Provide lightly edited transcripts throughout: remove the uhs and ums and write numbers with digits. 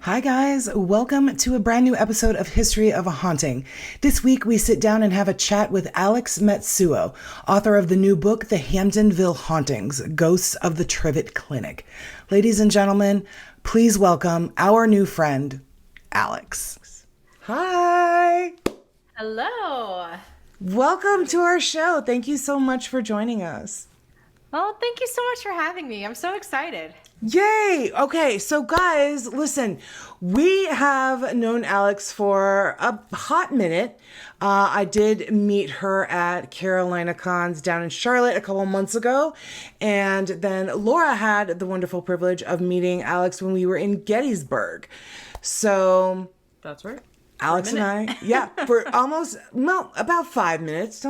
Hi guys, welcome to a brand new episode of History of a Haunting. This week we sit down and have a chat with Alex Matsuo, author of the new book, The Hamptonville Hauntings, Ghosts of the Trivette Clinic. Ladies and gentlemen, please welcome our new friend, Alex. Hi! Hello! Welcome to our show. Thank you so much for joining us. Well, thank you so much for having me. I'm so excited. Yay! Okay, so guys, listen, we have known Alex for a hot minute. I did meet her at Carolina Cons down in Charlotte a couple months ago. And then Laura had the wonderful privilege of meeting Alex when we were in Gettysburg. So... That's right. Alex and I, yeah, for almost, well, about 5 minutes.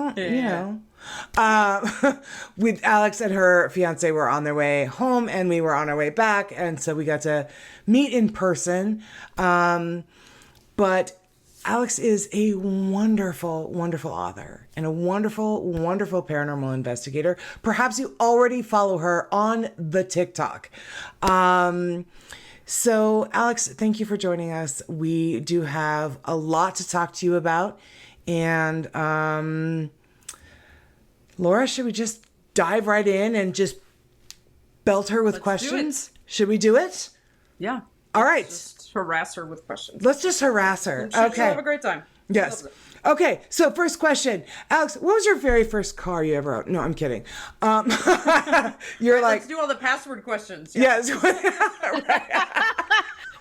With Alex and her fiance were on their way home and we were on our way back. And so we got to meet in person. But Alex is a wonderful, wonderful author and a wonderful, wonderful paranormal investigator. Perhaps you already follow her on the TikTok. So, Alex, thank you for joining us. We do have a lot to talk to you about. And, Laura, should we just dive right in and just belt her with questions? Should we do it? Yeah. All right. Just harass her with questions. Let's just harass her. She'll Okay. have a great time. Yes. Okay, so first question. Alex, what was your very first car you ever owned? No, I'm kidding. You're like... Let's do all the password questions. Yes.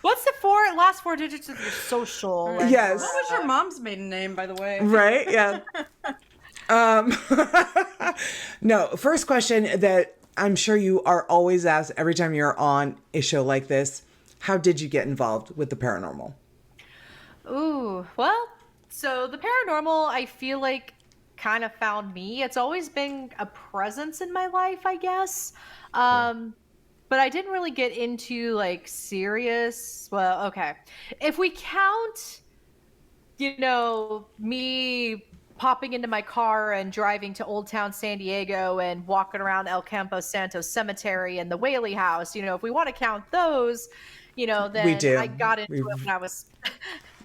What's the last four digits of your social? Yes. What was your mom's maiden name, by the way? Right, yeah. No, first question that I'm sure you are always asked every time you're on a show like this. How did you get involved with the paranormal? Ooh, well... So the paranormal, I feel like, kind of found me. It's always been a presence in my life, I guess. But I didn't really get into like serious. Well, okay. If we count, me popping into my car and driving to Old Town San Diego and walking around El Campo Santo Cemetery and the Whaley House, if we want to count those, then we do. I got into it when I was...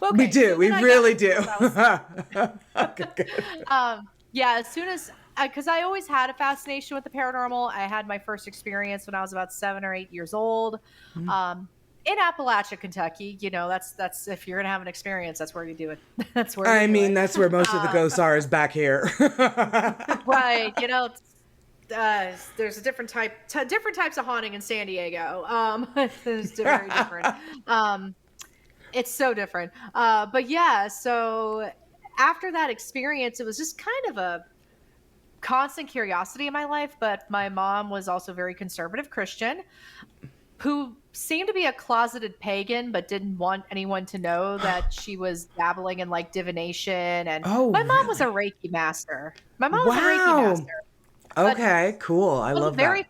Okay, we do. We really do. Okay, good. As soon as, because I always had a fascination with the paranormal. I had my first experience when I was about 7 or 8 years old, in Appalachia, Kentucky. That's if you're gonna have an experience, that's where you do it. That's where. That's where most of the ghosts are, is back here. Right. There's a different types of haunting in San Diego. It's very different. It's so different. But yeah, so after that experience, it was just kind of a constant curiosity in my life. But my mom was also very conservative Christian who seemed to be a closeted pagan, but didn't want anyone to know that she was dabbling in like divination. And my mom was a Reiki master. Okay, cool. I love that.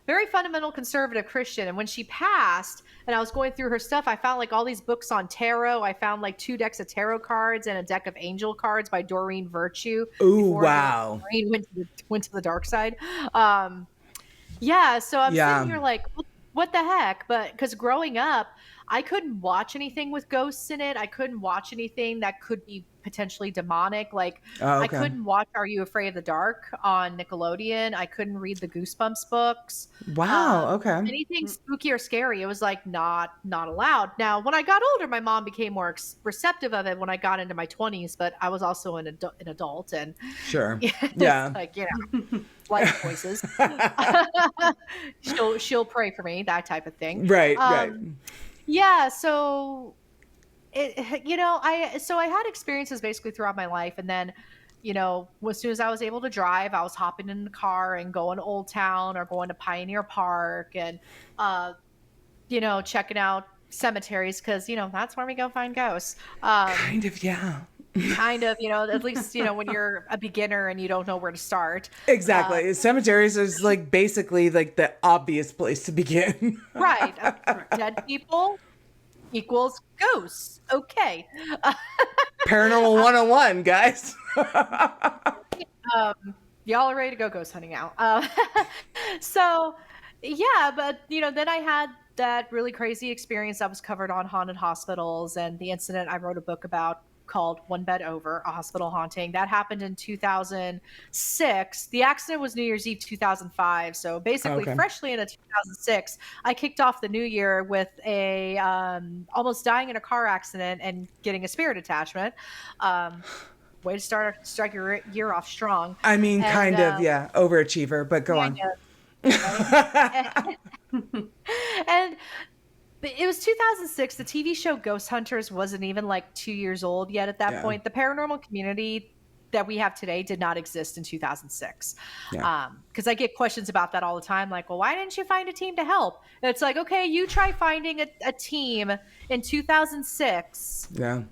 Very fundamental conservative Christian. And when she passed and I was going through her stuff, I found like all these books on tarot. I found like 2 decks of tarot cards and a deck of angel cards by Doreen Virtue. Ooh, wow. Doreen went to the dark side. So I'm sitting here like, what the heck? But because growing up, I couldn't watch anything with ghosts in it. I couldn't watch anything that could be potentially demonic. Like I couldn't watch Are You Afraid of the Dark on Nickelodeon. I couldn't read the Goosebumps books. Wow. Okay. Anything spooky or scary, it was like not allowed. Now, when I got older, my mom became more receptive of it when I got into my 20s, but I was also an adult and sure. Yeah. like, life choices. she'll pray for me, that type of thing. Right. Right. Yeah. So I had experiences basically throughout my life. And then, as soon as I was able to drive, I was hopping in the car and going to Old Town or going to Pioneer Park and, checking out cemeteries. Cause that's where we go find ghosts. Kind of. Yeah. At least, when you're a beginner and you don't know where to start. Exactly. Cemeteries is like basically like the obvious place to begin. Right. Dead people equals ghosts. Okay. Paranormal 101, guys. Y'all are ready to go ghost hunting now. So yeah, but then I had that really crazy experience that was covered on Haunted Hospitals and the incident I wrote a book about called One Bed Over, a hospital haunting. That happened in 2006. The accident was New Year's Eve 2005. So basically, Okay. freshly into 2006, I kicked off the new year with a almost dying in a car accident and getting a spirit attachment. Way to strike your year off strong. I mean, And, kind of, yeah, overachiever, but go on. right? And it was 2006. The TV show Ghost Hunters wasn't even like 2 years old yet at that Yeah. point. The paranormal community that we have today did not exist in 2006. Yeah. Because I get questions about that all the time. Like, well, why didn't you find a team to help? And it's like, okay, you try finding a team in 2006. Yeah.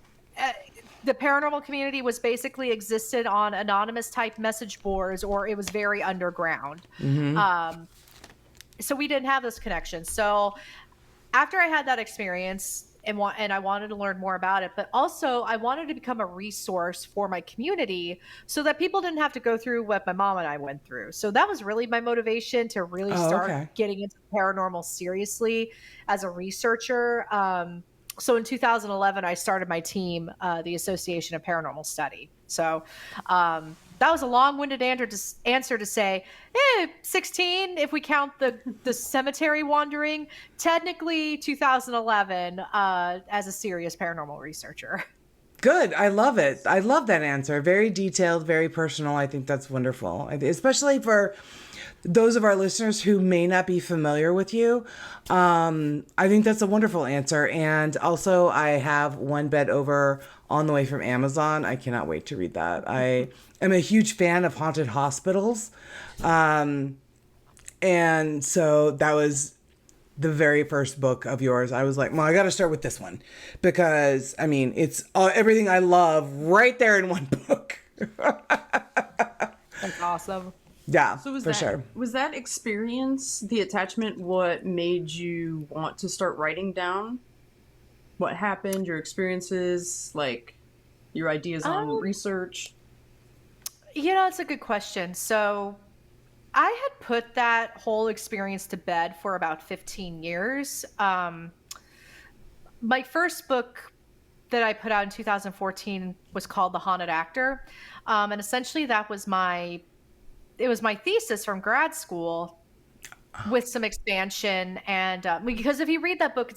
The paranormal community was basically existed on anonymous type message boards, or it was very underground. So we didn't have those connections. So after I had that experience and I wanted to learn more about it, but also I wanted to become a resource for my community so that people didn't have to go through what my mom and I went through. So that was really my motivation to really start getting into paranormal seriously as a researcher. So in 2011, I started my team, the Association of Paranormal Study. So that was a long-winded answer to say, 16, if we count the cemetery wandering, technically 2011 as a serious paranormal researcher. Good. I love it. I love that answer. Very detailed, very personal. I think that's wonderful, especially for those of our listeners who may not be familiar with you. I think that's a wonderful answer. And also, I have One Bed Over on the way from Amazon. I cannot wait to read that. I am a huge fan of haunted hospitals. And so that was the very first book of yours. I was like, well, I got to start with this one because, I mean, it's everything I love right there in one book. That's awesome. Yeah, So sure. Was that experience, the attachment, what made you want to start writing down what happened, your experiences, like your ideas on research? It's a good question. So I had put that whole experience to bed for about 15 years. My first book that I put out in 2014 was called The Haunted Actor. And essentially that was my thesis from grad school with some expansion. And because if you read that book,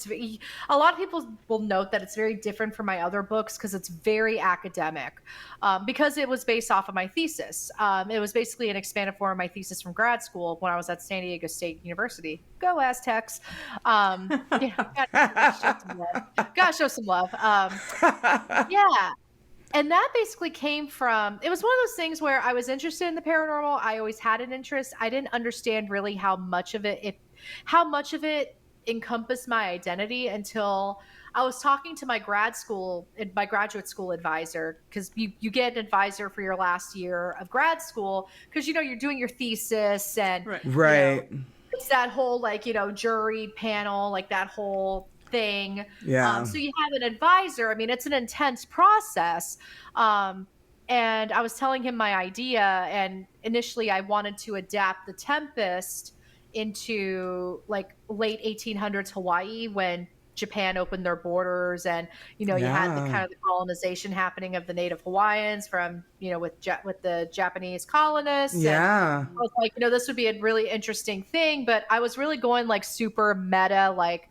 a lot of people will note that it's very different from my other books because it's very academic because it was based off of my thesis. It was basically an expanded form of my thesis from grad school when I was at San Diego State University. Go Aztecs. Gotta show some love. Yeah. And that basically came from, it was one of those things where I was interested in the paranormal. I always had an interest. I didn't understand really how much of it encompassed my identity until I was talking to my graduate school advisor, because you get an advisor for your last year of grad school because, you're doing your thesis and Right. It's that whole jury panel, like that whole thing. Yeah. So you have an advisor. I mean, it's an intense process. And I was telling him my idea, and initially I wanted to adapt The Tempest into like late 1800s Hawaii when Japan opened their borders, and you had the kind of the colonization happening of the native Hawaiians from with the Japanese colonists. Yeah. And I was like, this would be a really interesting thing, but I was really going like super meta, like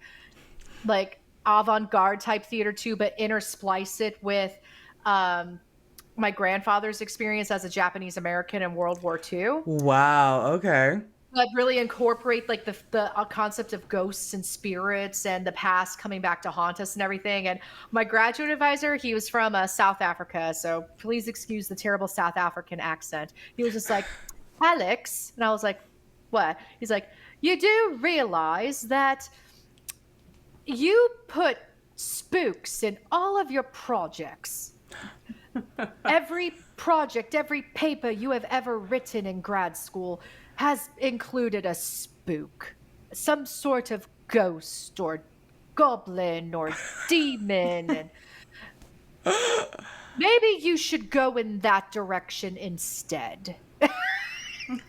avant-garde type theater too, but intersplice it with my grandfather's experience as a Japanese American in World War II. Wow. Okay. Like really incorporate like the concept of ghosts and spirits and the past coming back to haunt us and everything. And my graduate advisor, he was from South Africa, so please excuse the terrible South African accent. He was just like, Alex, and I was like, what? He's like, you do realize that you put spooks in all of your projects. Every project, every paper you have ever written in grad school has included a spook, some sort of ghost or goblin or demon. And maybe you should go in that direction instead.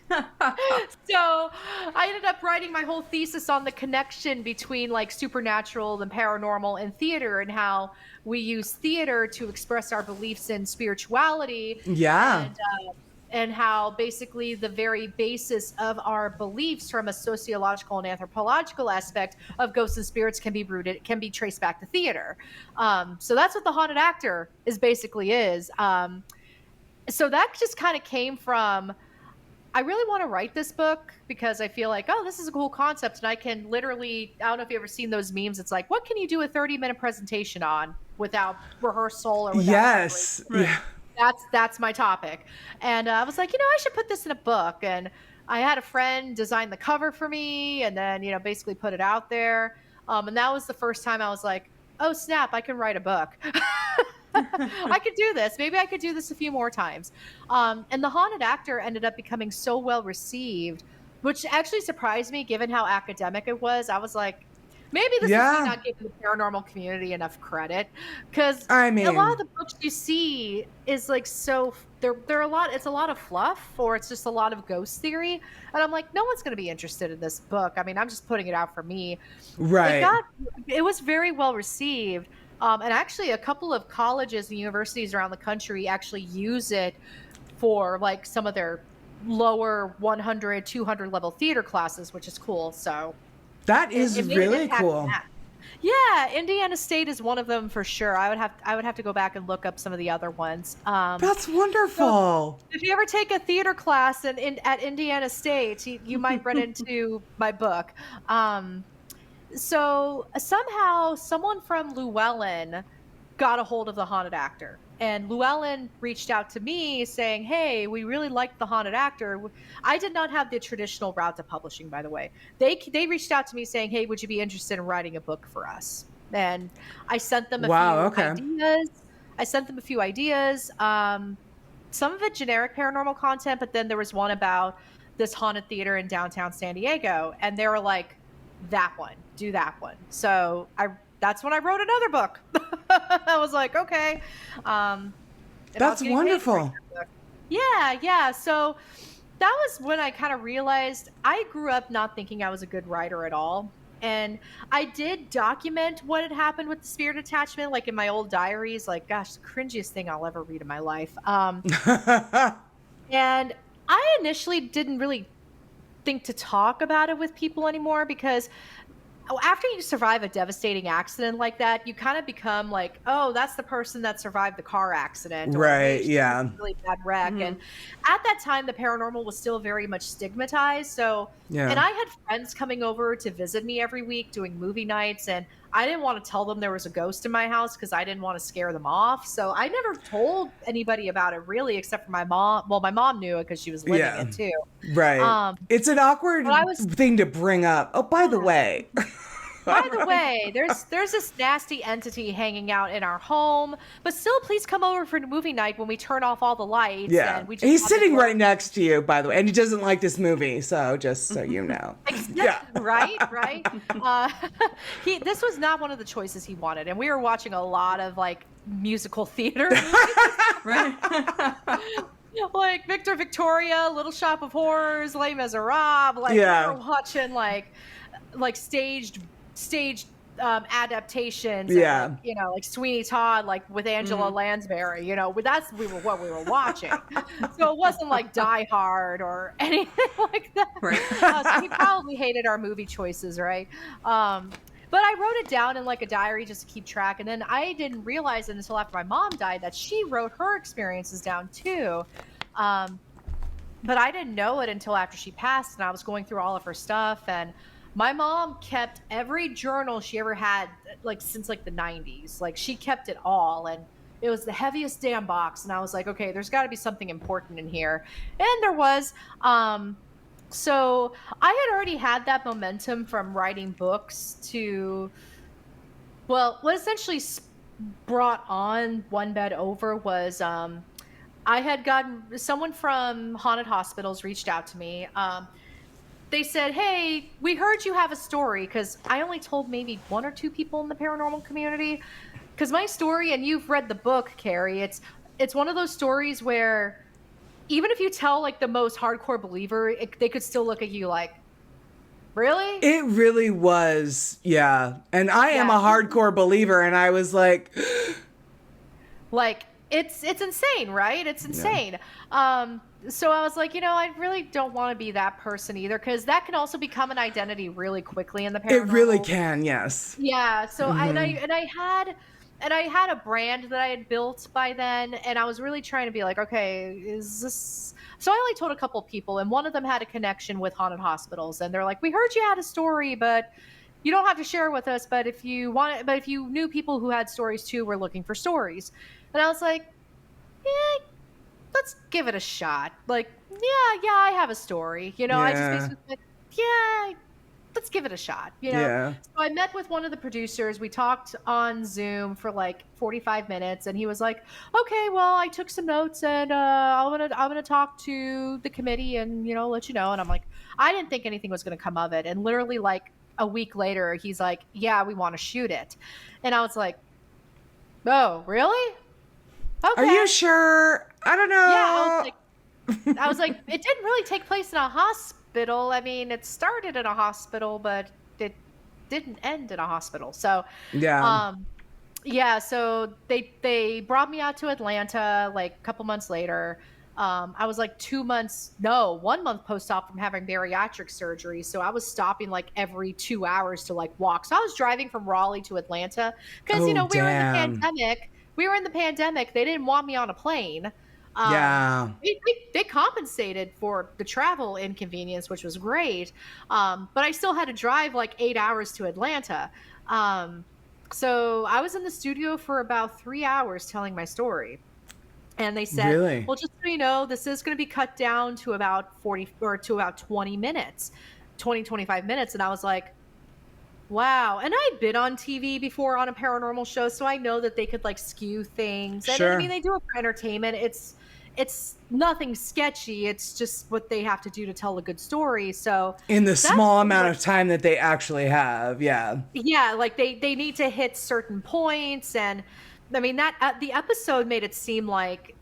So I ended up writing my whole thesis on the connection between like supernatural and paranormal and theater, and how we use theater to express our beliefs in spirituality, Yeah. and how basically the very basis of our beliefs from a sociological and anthropological aspect of ghosts and spirits can be traced back to theater. So that's what the haunted actor is basically is. So that just kind of came from, I really want to write this book because I feel like, oh, this is a cool concept. And I can literally, I don't know if you've ever seen those memes. It's like, what can you do a 30-minute presentation on without rehearsal or without Yes. Yeah. That's my topic. And I was like, I should put this in a book. And I had a friend design the cover for me and then, basically put it out there. And that was the first time I was like, oh, snap, I can write a book. I could do this. Maybe I could do this a few more times. And The Haunted Actor ended up becoming so well received, which actually surprised me given how academic it was. I was like, maybe this is me not giving the paranormal community enough credit, because I mean, a lot of the books you see is like they're a lot. It's a lot of fluff, or it's just a lot of ghost theory, and I'm like, no one's going to be interested in this book. I mean, I'm just putting it out for me. Right. It was very well received, and actually, a couple of colleges and universities around the country actually use it for like some of their lower 100, 200 level theater classes, which is cool. So. That is really cool. Yeah, Indiana State is one of them for sure. I would have to go back and look up some of the other ones. That's wonderful. So if you ever take a theater class at Indiana State, you might run into my book. So somehow someone from Llewellyn got a hold of The Haunted Actor. And Llewellyn reached out to me saying, hey, we really liked The Haunted Actor. I did not have the traditional route to publishing, by the way. They reached out to me saying, hey, would you be interested in writing a book for us? And I sent them a few ideas. I sent them a few ideas. Some of it generic paranormal content, but then there was one about this haunted theater in downtown San Diego. And they were like, that one, do that one. So that's when I wrote another book. I was like, okay. That's wonderful. Yeah. So that was when I kind of realized I grew up not thinking I was a good writer at all. And I did document what had happened with the spirit attachment, like in my old diaries, like, gosh, the cringiest thing I'll ever read in my life. And I initially didn't really think to talk about it with people anymore, because after you survive a devastating accident like that, you kind of become like, oh, that's the person that survived the car accident. Right, yeah. Really bad wreck. Mm-hmm. And at that time, the paranormal was still very much stigmatized. So, yeah. And I had friends coming over to visit me every week doing movie nights. And I didn't want to tell them there was a ghost in my house because I didn't want to scare them off. So I never told anybody about it really, except for my mom. Well, my mom knew it because she was living it too. Right. It's an awkward thing to bring up. Oh, by the way. By the way, there's this nasty entity hanging out in our home, but still, please come over for movie night when we turn off all the lights. Yeah, and we just he's sitting right next to you, by the way, and he doesn't like this movie, so just so you know. Yeah. Right. This was not one of the choices he wanted, and we were watching a lot of like musical theater, right? Like Victor Victoria, Little Shop of Horrors, Les Miserables. Like we were watching like staged adaptations, yeah, and, like Sweeney Todd, like with Angela Lansbury, that's what we were watching. So it wasn't like Die Hard or anything like that. Right. So he probably hated our movie choices, right? But I wrote it down in like a diary just to keep track, and then I didn't realize it until after my mom died that she wrote her experiences down too. But I didn't know it until after she passed, and I was going through all of her stuff, and my mom kept every journal she ever had, like since like the 90s. Like she kept it all, and it was the heaviest damn box. And I was like, okay, there's got to be something important in here, and there was. So I had already had that momentum from writing books to, well, what essentially brought on One Bed Over was I had gotten someone from Haunted Hospitals reached out to me. They said, hey, we heard you have a story, because I only told maybe one or two people in the paranormal community. Because my story, and you've read the book, Carrie, it's one of those stories where even if you tell like the most hardcore believer, they could still look at you like, really? It really was. Yeah. And I am a Yeah. hardcore believer, and I was like, Like it's insane, right? It's insane. So I was like, I really don't want to be that person either, because that can also become an identity really quickly in the paranormal. it really can, yes. Yeah. So I had a brand that I had built by then, and I was really trying to be like, okay, is this? So I only told a couple people, and one of them had a connection with haunted hospitals, and they're like, we heard you had a story, but you don't have to share it with us. But if you want it, but if you knew people who had stories too, we're looking for stories. And I was like, yeah, let's give it a shot. Like, yeah, I have a story. I just Yeah. basically said, yeah, let's give it a shot. Yeah. So I met with one of the producers. We talked on Zoom for like 45 minutes, and he was like, okay, well, I took some notes, and I'm gonna talk to the committee and let you know. And I'm like, I didn't think anything was gonna come of it. And literally like a week later, he's like, yeah, we want to shoot it. And I was like, oh, really? Okay. Are you sure? I don't know. Yeah, I was like, it didn't really take place in a hospital. I mean, it started in a hospital, but it didn't end in a hospital. So, Yeah. so they brought me out to Atlanta like a couple months later. I was like 1 month post-op from having bariatric surgery. So I was stopping like every 2 hours to like walk. So I was driving from Raleigh to Atlanta because, we were in the damn. pandemic. They didn't want me on a plane. Yeah. They compensated for the travel inconvenience, which was great. But I still had to drive like 8 hours to Atlanta. So I was in the studio for about 3 hours telling my story. And they said, Really? well, just so you know, this is going to be cut down to about 40 or to about 20 minutes, 25 minutes. And I was like, wow. And I'd been on TV before on a paranormal show, so I know that they could like skew things. And Sure. I mean, they do it for entertainment. It's nothing sketchy. It's just what they have to do to tell a good story. So in the small amount of time that they actually have. Yeah. Yeah, like they need to hit certain points. And I mean that the episode made it seem like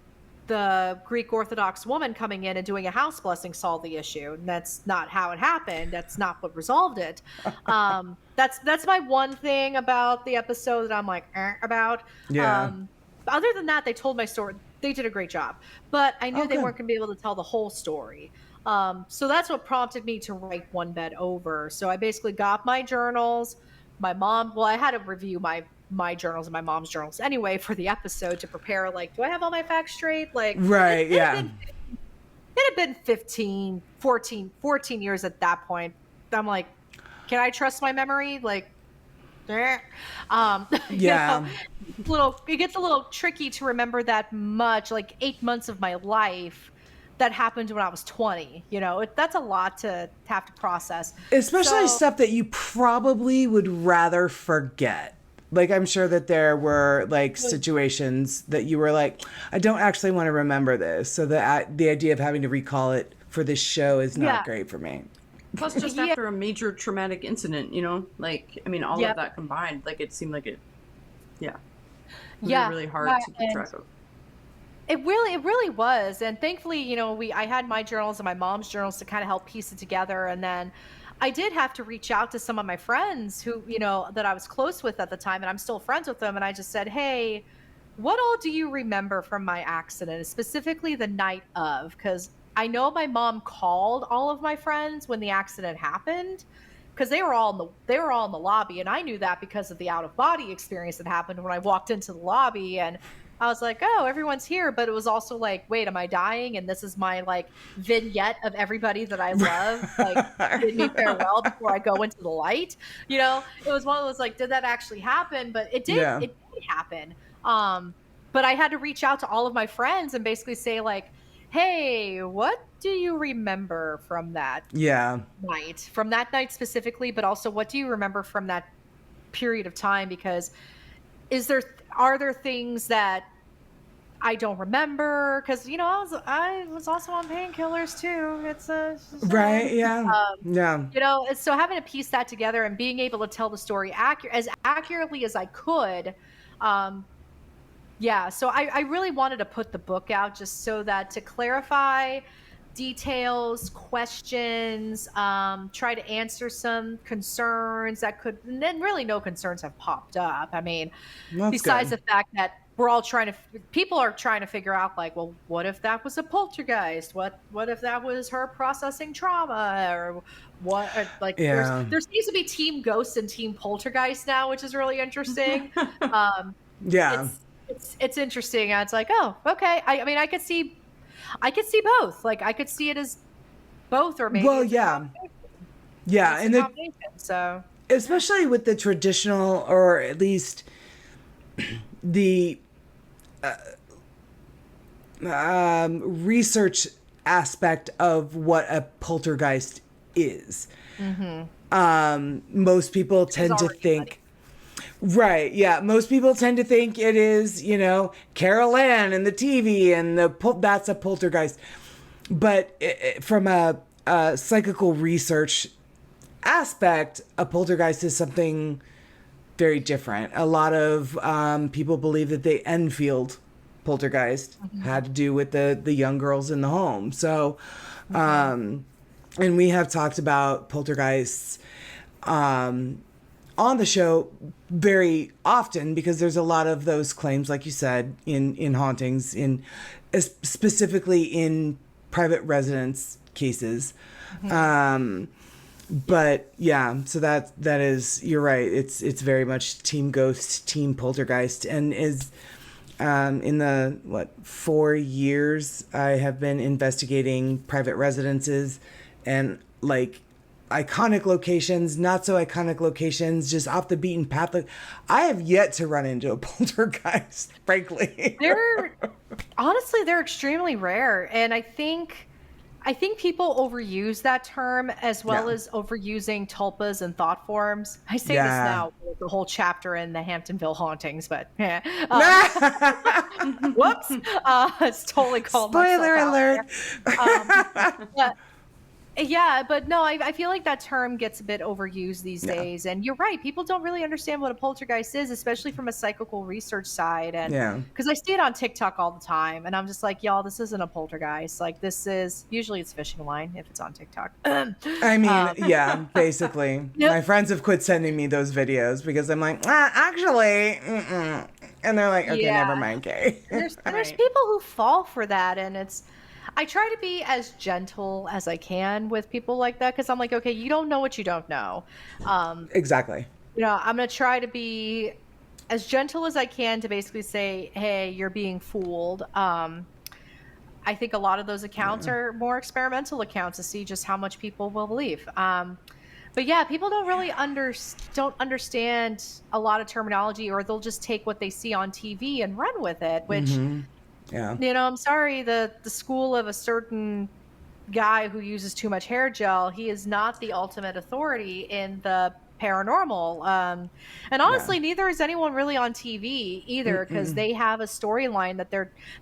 the Greek Orthodox woman coming in and doing a house blessing solved the issue. And that's not how it happened. That's not what resolved it. That's my one thing about the episode that I'm like about. Yeah. Other than that, they told my story. They did a great job, but I knew they weren't going to be able to tell the whole story. So that's what prompted me to write One Bed Over. So I basically got my journals, my mom. Well, I had to review my journals and my mom's journals anyway for the episode to prepare. Like, do I have all my facts straight? Like, right. Yeah. It had been 14 years at that point. I'm like, can I trust my memory? Like, yeah. It gets a little tricky to remember that much, like 8 months of my life that happened when I was 20. That's a lot to have to process. Especially stuff that you probably would rather forget. Like, I'm sure that there were like situations that you were like, I don't actually want to remember this. So the idea of having to recall it for this show is not great for me. Plus, just after a major traumatic incident, like, I mean, all of that combined, like, it seemed like it was really hard to keep track of. It really was. And thankfully, I had my journals and my mom's journals to kind of help piece it together. And then I did have to reach out to some of my friends who, that I was close with at the time, and I'm still friends with them. And I just said, hey, what all do you remember from my accident, specifically the night of? Because I know my mom called all of my friends when the accident happened, because they were all in the lobby, and I knew that because of the out of body experience that happened when I walked into the lobby. And I was like, oh, everyone's here. But it was also like, wait, am I dying? And this is my like vignette of everybody that I love, like bid me farewell before I go into the light. It was one of those like, did that actually happen? But it did. Yeah. It did happen. But I had to reach out to all of my friends and basically say like, hey, what do you remember from that night? From that night specifically, but also what do you remember from that period of time? Because are there things that I don't remember? Because I was also on painkillers too. It's right, yeah, So having to piece that together and being able to tell the story as accurately as I could, Yeah, so I really wanted to put the book out just so that to clarify details, questions, try to answer some concerns that could, and then really no concerns have popped up. I mean, That's besides good. the fact that we're all trying to, people are trying to figure out like, well, what if that was a poltergeist? What if that was her processing trauma, or what? Or, like, Yeah. there seems to be team ghosts and team poltergeist now, which is really interesting. Um, Yeah. it's interesting. It's like, oh, okay. I mean, I could see both. Like, I could see it as both, or maybe Well, it's a yeah. combination. Yeah, It's a and combination. So especially with the traditional, or at least the research aspect of what a poltergeist is. Most people tend to already think, right, yeah, most people tend to think it is, Carol Ann and the TV and that's a poltergeist. But from a psychical research aspect, a poltergeist is something very different. A lot of people believe that the Enfield poltergeist had to do with the young girls in the home. So, and we have talked about poltergeists on the show very often because there's a lot of those claims, like you said, in hauntings, specifically in private residence cases. But yeah, so that is, you're right. It's very much team ghost, team poltergeist, and is in the 4 years I have been investigating private residences and like iconic locations, not so iconic locations, just off the beaten path. Like, I have yet to run into a poltergeist, frankly. they're extremely rare, and I think people overuse that term as well as overusing tulpas and thought forms. I say this now with the whole chapter in the Hamptonville Hauntings, but yeah. Whoops. It's totally called Spoiler alert. Yeah, but no, I feel like that term gets a bit overused these days. And you're right. People don't really understand what a poltergeist is, especially from a psychical research side. And because I see it on TikTok all the time. And I'm just like, y'all, this isn't a poltergeist. Like, this is usually it's fishing line if it's on TikTok. I mean, yeah, basically. My friends have quit sending me those videos because I'm like, actually, and they're like, okay, never mind, Kay. There's people who fall for that, and I try to be as gentle as I can with people like that because I'm like, okay, you don't know what you don't know. Exactly. I'm going to try to be as gentle as I can to basically say, hey, you're being fooled. I think a lot of those accounts are more experimental accounts to see just how much people will believe. But yeah, people don't really don't understand a lot of terminology, or they'll just take what they see on TV and run with it, which... Yeah. I'm sorry, the school of a certain guy who uses too much hair gel, he is not the ultimate authority in the paranormal. And honestly, neither is anyone really on TV either, because they have a storyline that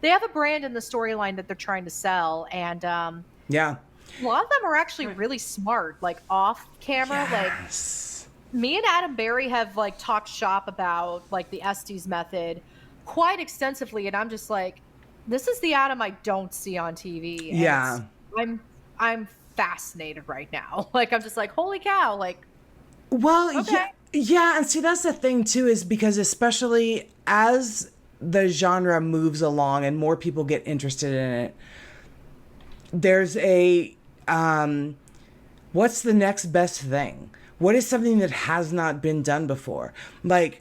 they have a brand in the storyline that they're trying to sell. And a lot of them are actually really smart, like off camera. Yes. Like, me and Adam Berry have like talked shop about like the Estes method quite extensively, and I'm just like, this is the Adam I don't see on TV. And I'm fascinated right now. Like, I'm just like, holy cow. Like, well, okay. yeah. And see, that's the thing too, is because especially as the genre moves along and more people get interested in it, there's a, what's the next best thing? What is something that has not been done before? Like,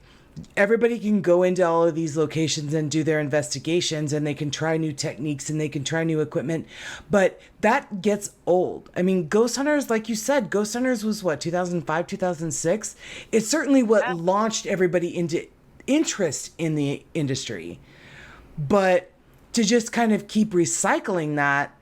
everybody can go into all of these locations and do their investigations, and they can try new techniques and they can try new equipment, but that gets old. I mean, Ghost Hunters, like you said, Ghost Hunters was 2005, 2006. It's certainly what launched everybody into interest in the industry. But to just kind of keep recycling that,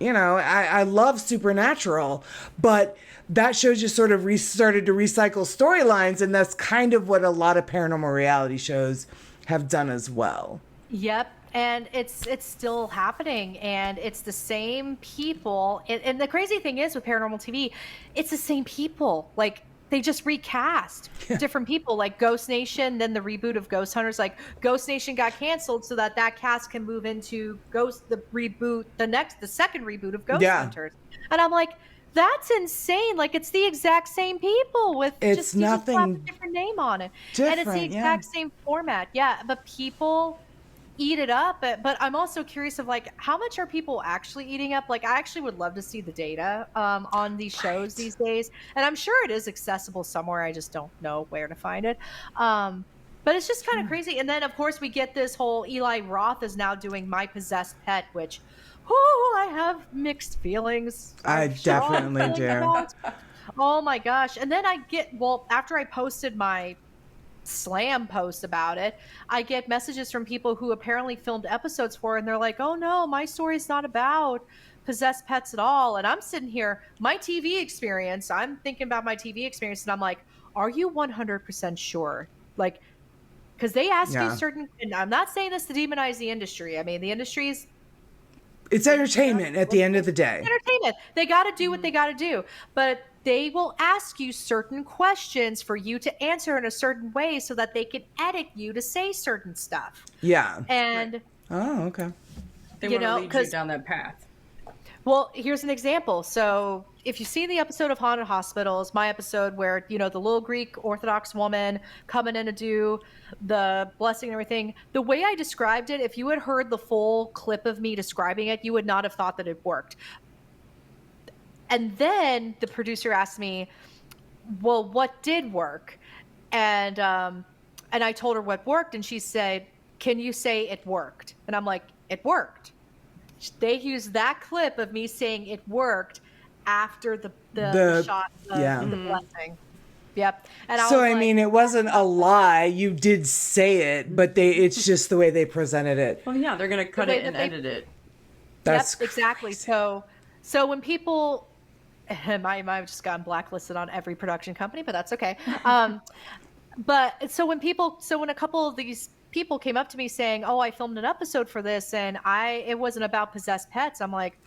I love Supernatural, but that show just sort of started to recycle storylines, and that's kind of what a lot of paranormal reality shows have done as well. Yep. And it's still happening, and it's the same people. And the crazy thing is with paranormal TV, it's the same people. Like, they just recast different people, like Ghost Nation, then the reboot of Ghost Hunters. Like Ghost Nation got canceled so that cast can move into the second reboot of Ghost Yeah. Hunters. And I'm like, that's insane. Like it's the exact same people with It's just, you just slap a nothing different name on it. different, And it's the exact same format. Yeah. But people eat it up, but I'm also curious of like how much are people actually eating up. Like I actually would love to see the data on these shows these days, and I'm sure it is accessible somewhere. I just don't know where to find it. But it's just kind of crazy. And then of course we get this whole Eli Roth is now doing My Possessed Pet, which I have mixed feelings. I definitely do. Oh my gosh. And then after I posted my slam post about it, I get messages from people who apparently filmed episodes for it, and they're like, oh no, my story's not about possessed pets at all. And I'm sitting here, I'm thinking about my TV experience, and I'm like, are you 100% sure? Like, because they ask you certain, and I'm not saying this to demonize the industry. I mean, the industry's, it's entertainment at the end of the day. Entertainment. They got to do what they got to do. But they will ask you certain questions for you to answer in a certain way so that they can edit you to say certain stuff. Yeah. And oh, okay. They want to lead you down that path. Well, here's an example. So if you see the episode of Haunted Hospitals, my episode where, the little Greek Orthodox woman coming in to do the blessing and everything, the way I described it, if you had heard the full clip of me describing it, you would not have thought that it worked. And then the producer asked me, well, what did work? And I told her what worked, and she said, can you say it worked? And I'm like, it worked. They used that clip of me saying it worked after the shot of the blessing. Yep. And I mean, it wasn't a lie. You did say it, but it's just the way they presented it. Well, yeah, they're going to cut it and edit it. That's exactly. So when people, I might have just gotten blacklisted on every production company, but that's okay. But so when a couple of these people came up to me saying, oh, I filmed an episode for this and it wasn't about possessed pets, I'm like,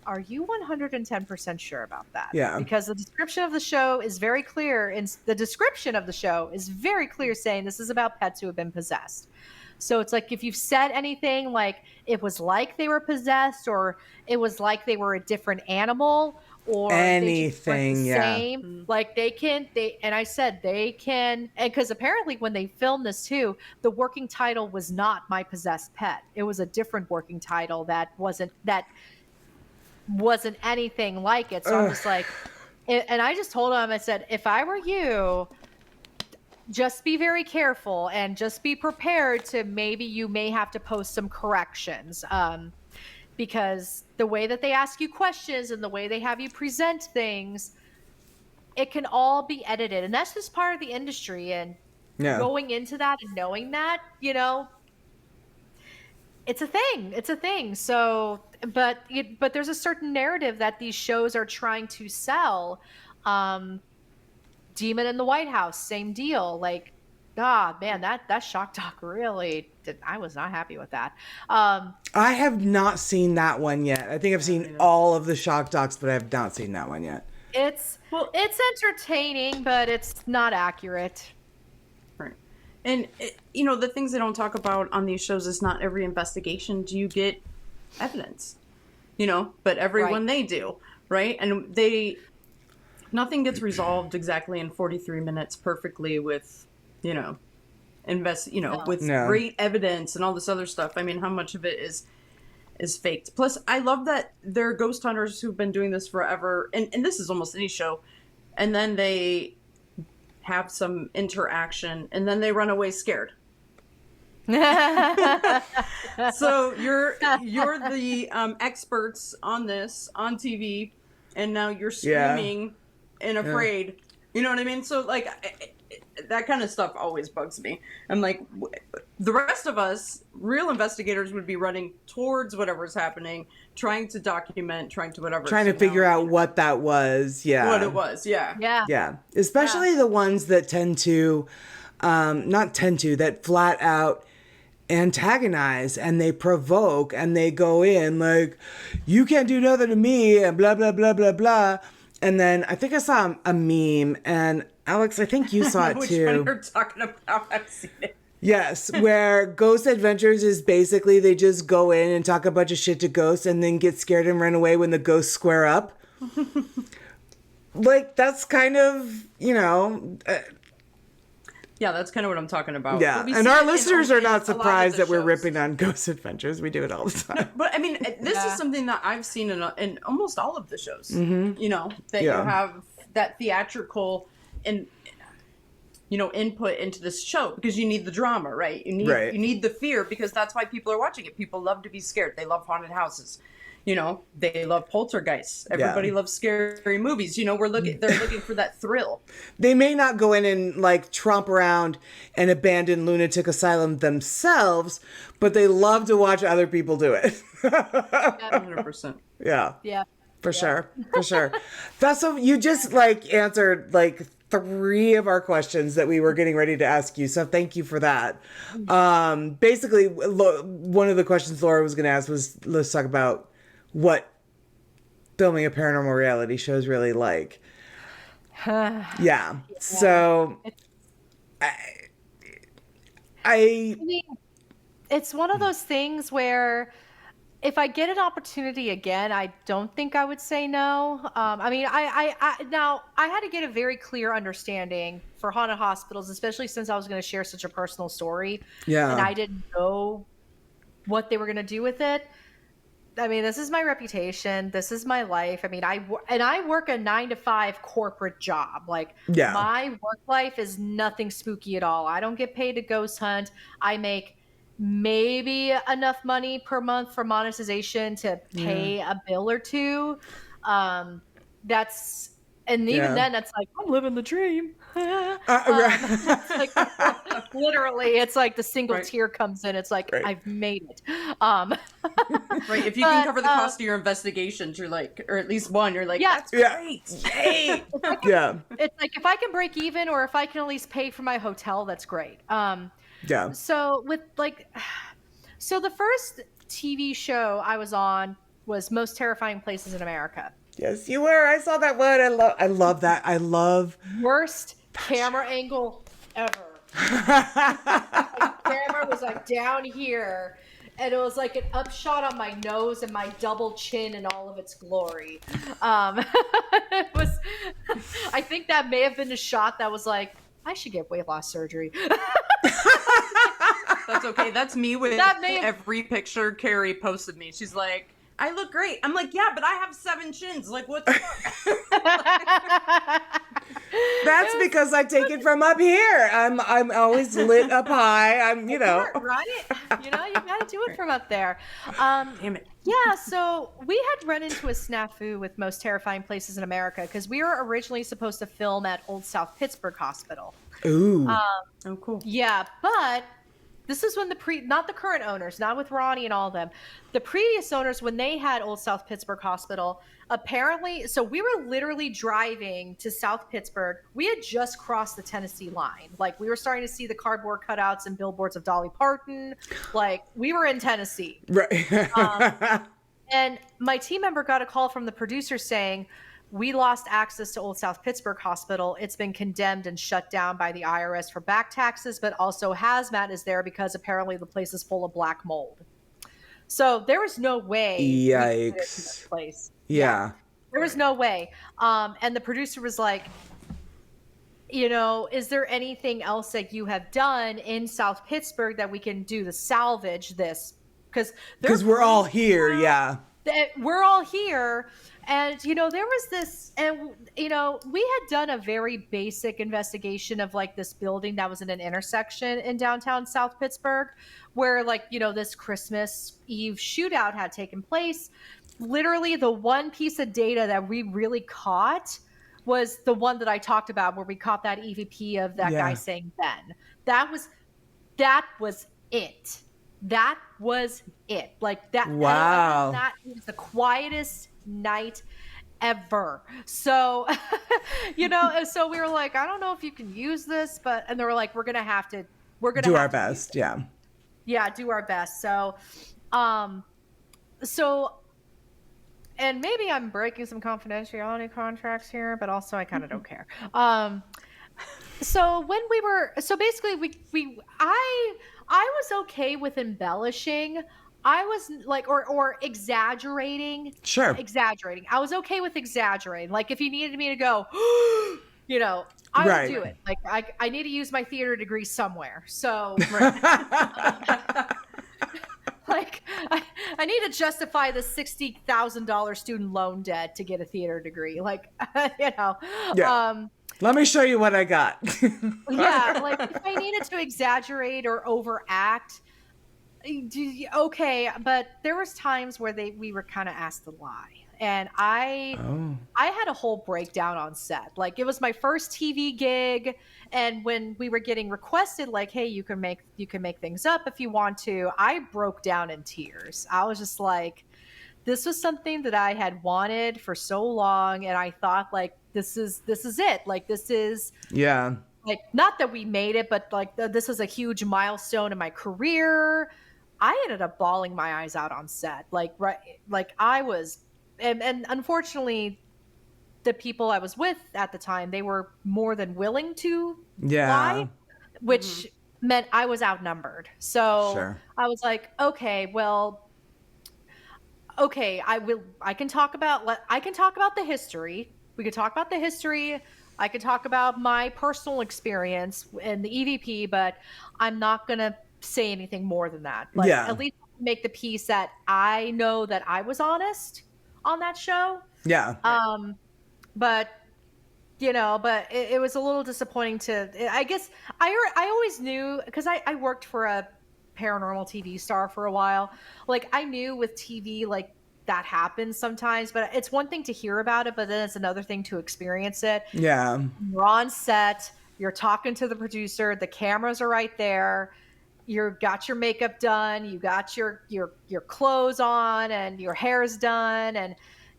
are you 110% sure about that? Yeah. Because the description of the show is very clear. And the description of the show is very clear saying this is about pets who have been possessed. So it's like, if you've said anything like it was like they were possessed, or it was like they were a different animal, or anything, same, like and I said they can, and because apparently when they filmed this too, the working title was not My Possessed Pet. It was a different working title that wasn't anything like it. So I'm just like, and I just told him, I said, if I were you, just be very careful and just be prepared to you may have to post some corrections. Because the way that they ask you questions and the way they have you present things, it can all be edited. And that's just part of the industry. And going into that and knowing that, it's a thing. So, but there's a certain narrative that these shows are trying to sell. Demon in the White House, same deal. Like, man, that shock doc really I was not happy with that. I have not seen that one yet. I think I've seen all of the shock docs, but I have not seen that one yet. It's entertaining, but it's not accurate. Right. And the things they don't talk about on these shows is not every investigation do you get evidence. But everyone they do, right? And nothing gets resolved exactly in 43 minutes perfectly with great evidence and all this other stuff. I mean, how much of it is faked? Plus, I love that there are ghost hunters who've been doing this forever, and this is almost any show, and then they have some interaction, and then they run away scared. So you're the experts on this on TV, and now you're screaming and afraid. You know what I mean? So like that kind of stuff always bugs me. I'm like, the rest of us, real investigators, would be running towards whatever's happening, trying to document, trying to figure out what that was. Yeah. What it was. Yeah. Yeah. Yeah. Especially the ones that that flat out antagonize and they provoke and they go in like, you can't do nothing to me and blah, blah, blah, blah, blah. And then I think I saw a meme and Alex, I think you saw it Which too. one you're talking about? I've seen it. Yes, where Ghost Adventures is basically they just go in and talk a bunch of shit to ghosts and then get scared and run away when the ghosts square up. Like, that's kind of, Yeah, that's kind of what I'm talking about. yeah. But we And see our it in listeners are a lot not of surprised the that we're shows. ripping on Ghost Adventures. We do it all the time. But I mean, this Yeah. is something that I've seen in almost all of the shows. Mm-hmm. That Yeah. you have that theatrical and input into this show because you need the drama, right? You need the fear because that's why people are watching it. People love to be scared. They love haunted houses. They love poltergeists. Everybody loves scary movies. They're looking for that thrill. They may not go in and like tromp around an abandoned lunatic asylum themselves, but they love to watch other people do it. 100%. Yeah. Yeah. For sure. That's so you just like answered like 3 of our questions that we were getting ready to ask you. So thank you for that. Basically, one of the questions Laura was going to ask was, let's talk about what filming a paranormal reality show is really like. Yeah. So I mean, it's one of those things where if I get an opportunity again, I don't think I would say no. Now I had to get a very clear understanding for haunted hospitals, especially since I was going to share such a personal story. Yeah. And I didn't know what they were going to do with it. I mean, this is my reputation. This is my life. I mean, I work a 9-to-5 corporate job. Like, Yeah. my work life is nothing spooky at all. I don't get paid to ghost hunt. I make maybe enough money per month for monetization to pay a bill or two. Even then, that's like, I'm living the dream. It's like, literally, it's like the single tear comes in. It's like, I've made it. Right. If you can cover the cost of your investigations, you're like, or at least one, you're like, that's great. Hey. Yeah. It's like, if I can break even or if I can at least pay for my hotel, that's great. Yeah. So the first TV show I was on was Most Terrifying Places in America. Yes, you were. I saw that one. I love that. I love Worst camera angle ever. The camera was like down here, and it was like an upshot on my nose and my double chin in all of its glory. It was. I think that may have been a shot that was like, I should get weight loss surgery. That's okay. That's me with every picture Carrie posted me. She's like, I look great. I'm like, yeah, but I have 7 chins. Like, what the fuck? That's because I take it from up here. I'm always lit up high. Right? You gotta do it from up there. Damn it. Yeah, so we had run into a snafu with Most Terrifying Places in America because we were originally supposed to film at Old South Pittsburgh Hospital. Ooh. Oh, cool. Yeah, but this is when not the current owners, not with Ronnie and all of them. The previous owners, when they had Old South Pittsburgh Hospital, apparently, so we were literally driving to South Pittsburgh. We had just crossed the Tennessee line. Like, we were starting to see the cardboard cutouts and billboards of Dolly Parton. Like, we were in Tennessee. Right. And my team member got a call from the producer saying, we lost access to Old South Pittsburgh Hospital. It's been condemned and shut down by the IRS for back taxes, but also hazmat is there because apparently the place is full of black mold. So there was no way. Yikes. We could get to this place. Yeah. There was no way. And the producer was like, is there anything else that you have done in South Pittsburgh that we can do to salvage this? Because we're all here. Yeah. We're all here. And, there was this, and, we had done a very basic investigation of like this building that was in an intersection in downtown South Pittsburgh where this Christmas Eve shootout had taken place. Literally the one piece of data that we really caught was the one that I talked about where we caught that EVP of that guy saying Ben. That was it. That was it. Like that. Wow. That was the quietest night ever. So, so we were like, I don't know if you can use this, and they were like, we're going to do our best. Yeah. Yeah. Do our best. So, and maybe I'm breaking some confidentiality contracts here, but also I kind of don't care. So when we were, so basically I was okay with embellishing. I was like, or exaggerating, Sure. exaggerating. I was okay with exaggerating. Like if you needed me to go, you know, I would Right. do it. Like I need to use my theater degree somewhere. So like I need to justify the $60,000 student loan debt to get a theater degree. Like, you know, Yeah. Let me show you what I got. yeah, like if I needed to exaggerate or overact, okay, but there was times where we were kind of asked to lie. And Oh. I had a whole breakdown on set. Like it was my first TV gig, and when we were getting requested like, hey, you can make things up if you want to, I broke down in tears. I was just like, this was something that I had wanted for so long, and I thought like this is it. Like this is Yeah. like not that we made it, but like this is a huge milestone in my career. I ended up bawling my eyes out on set. Like right, like I was, and unfortunately, the people I was with at the time, they were more than willing to Yeah. lie, which meant I was outnumbered. So Sure. I was like, okay, well, okay, I can talk about the history. We could talk about the history. I could talk about my personal experience in the EVP, but I'm not going to say anything more than that. Like Yeah. at least make the piece that I know that I was honest on that show. Yeah. But but it was a little disappointing I guess I always knew, because I worked for a paranormal TV star for a while. Like I knew with TV, like that happens sometimes, but it's one thing to hear about it, but then it's another thing to experience it. Yeah. You're on set, you're talking to the producer, the cameras are right there. You got your makeup done, you got your clothes on, and your hair's done, and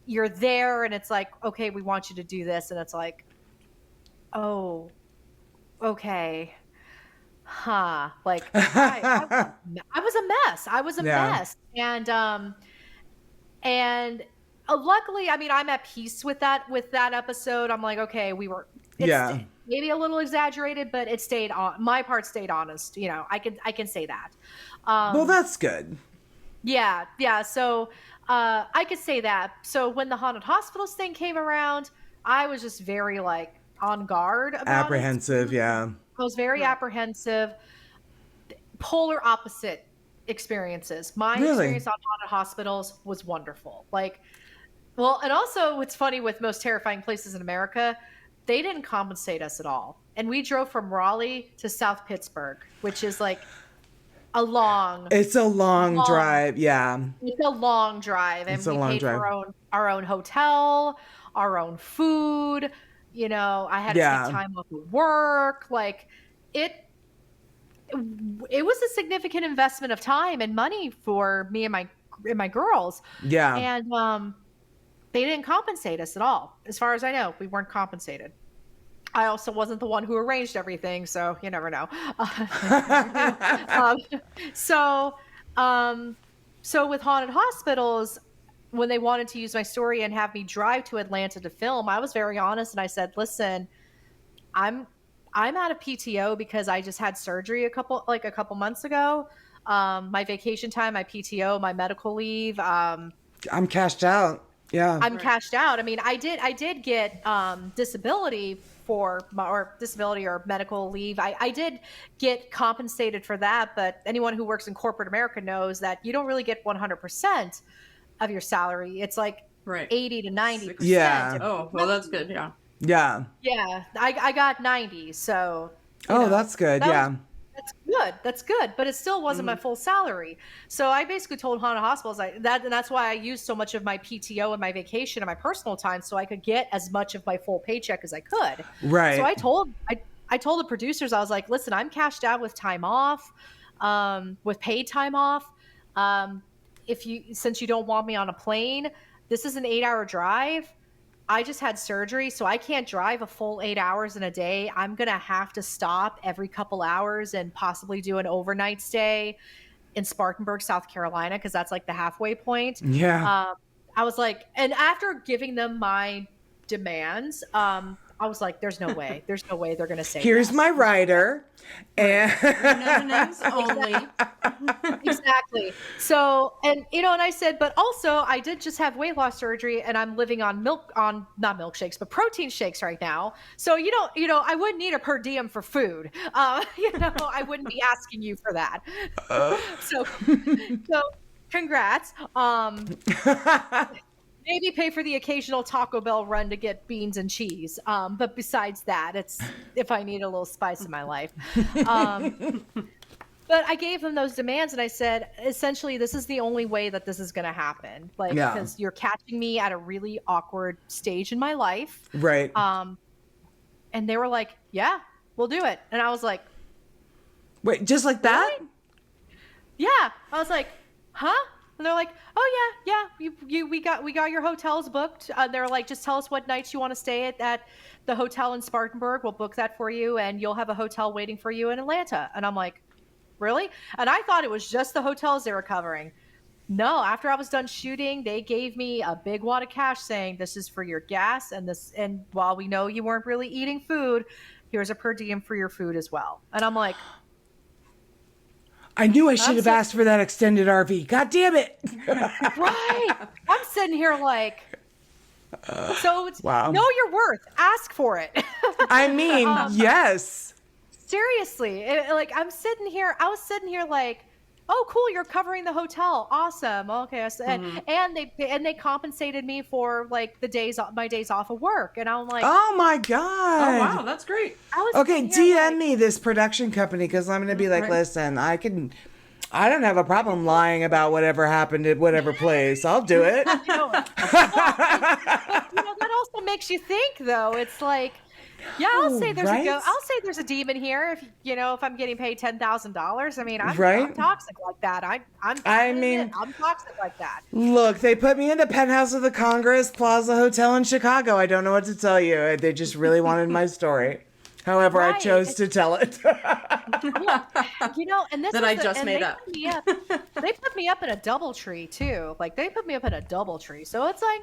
you're there, and it's like, okay, we want you to do this, and it's like, oh, okay, huh? Like I was a mess. I was a Yeah. mess, and luckily, I mean, I'm at peace with that episode. I'm like, okay, it's Yeah. maybe a little exaggerated, but it stayed on. My part stayed honest. I can say that. Well, that's good. Yeah, yeah. So I could say that. So when the haunted hospitals thing came around, I was just very like on guard about Apprehensive. it. Yeah. I was very apprehensive. Polar opposite experiences. My Really? experience on haunted hospitals was wonderful. Like, well, and also what's funny with most terrifying places in America, they didn't compensate us at all. And we drove from Raleigh to South Pittsburgh, which is like a long, It's a long drive. Yeah. it's a long drive, and It's a we long paid drive. for our own hotel, our own food. I had to Yeah. take time off of work. Like it, it was a significant investment of time and money for me and my girls. Yeah. And they didn't compensate us at all. As far as I know, we weren't compensated. I also wasn't the one who arranged everything, so you never know. um, so, so with haunted hospitals, when they wanted to use my story and have me drive to Atlanta to film, I was very honest and I said, "Listen, I'm out of PTO because I just had surgery a couple months ago. My vacation time, my PTO, my medical leave. I'm cashed out. Yeah. I'm cashed out. I mean, I did get disability disability or medical leave. I did get compensated for that, but anyone who works in corporate America knows that you don't really get 100% of your salary. It's like 80 to 90%. Yeah. Oh, well, that's good. Yeah. Yeah. Yeah, I got 90, so That's good. Yeah. That's good, but it still wasn't my full salary. So I basically told haunted hospitals and that's why I used so much of my PTO and my vacation and my personal time so I could get as much of my full paycheck as I could. Right. So I told the producers, I was like, listen, I'm cashed out with time off, with paid time off. Since you don't want me on a plane, this is an 8-hour drive. I just had surgery, so I can't drive a full 8 hours in a day. I'm going to have to stop every couple hours and possibly do an overnight stay in Spartanburg, South Carolina, because that's like the halfway point. Yeah. I was like, and after giving them my demands, I was like, there's no way they're going to say Here's yes. my rider. And M&Ms only. Exactly. So, and I said, but also I did just have weight loss surgery and I'm living on not milkshakes, but protein shakes right now. So, I wouldn't need a per diem for food. I wouldn't be asking you for that. So congrats. Maybe pay for the occasional Taco Bell run to get beans and cheese. But besides that, it's if I need a little spice in my life. But I gave him those demands and I said, essentially, this is the only way that this is going to happen. Because you're catching me at a really awkward stage in my life. Right. And they were like, yeah, we'll do it. And I was like, wait, just like that? Really? Yeah. I was like, huh? And they're like, oh yeah, we got your hotels booked. They're like, just tell us what nights you want to stay at the hotel in Spartanburg. We'll book that for you, and you'll have a hotel waiting for you in Atlanta. And I'm like, really? And I thought it was just the hotels they were covering. No, after I was done shooting, they gave me a big wad of cash saying, this is for your gas, and while we know you weren't really eating food, here's a per diem for your food as well. And I'm like, I knew I should have asked for that extended RV. God damn it. Right. I'm sitting here like, so it's, wow. Know your worth. Ask for it. I mean, yes. Seriously. I was sitting here like, oh, cool, you're covering the hotel. Awesome. Okay. And they compensated me for like my days off of work. And I'm like, oh my God. Oh, wow. That's great. Okay. DM me this production company, because I'm going to be like, listen, I don't have a problem lying about whatever happened at whatever place. I'll do it. That also makes you think though. It's like, yeah, I'll say there's a demon here if I'm getting paid $10,000. I mean, I'm toxic like that. I'm toxic like that. Look, they put me in the penthouse of the Congress Plaza Hotel in Chicago. I don't know what to tell you. They just really wanted my story. However, I chose to tell it. And this that I just made up. They put me up in a double tree too. Like they put me up in a double tree. So it's like,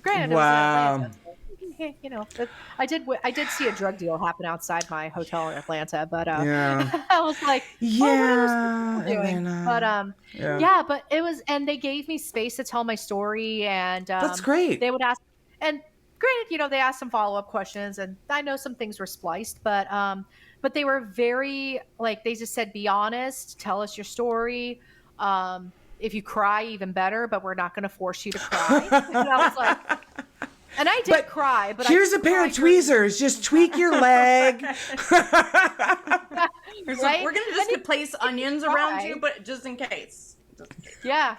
granted, wow. It was in Atlanta. I did see a drug deal happen outside my hotel in Atlanta, but I was like, but it was, and they gave me space to tell my story, and that's great. They would ask, and granted, they asked some follow-up questions, and I know some things were spliced, but they were very, like, they just said, be honest, tell us your story. If you cry, even better, but we're not going to force you to cry. And I was like, and I did cry, but here's a pair of tweezers. Just tweak your leg. Right? We're going to just place onions around you, but just in case. Yeah.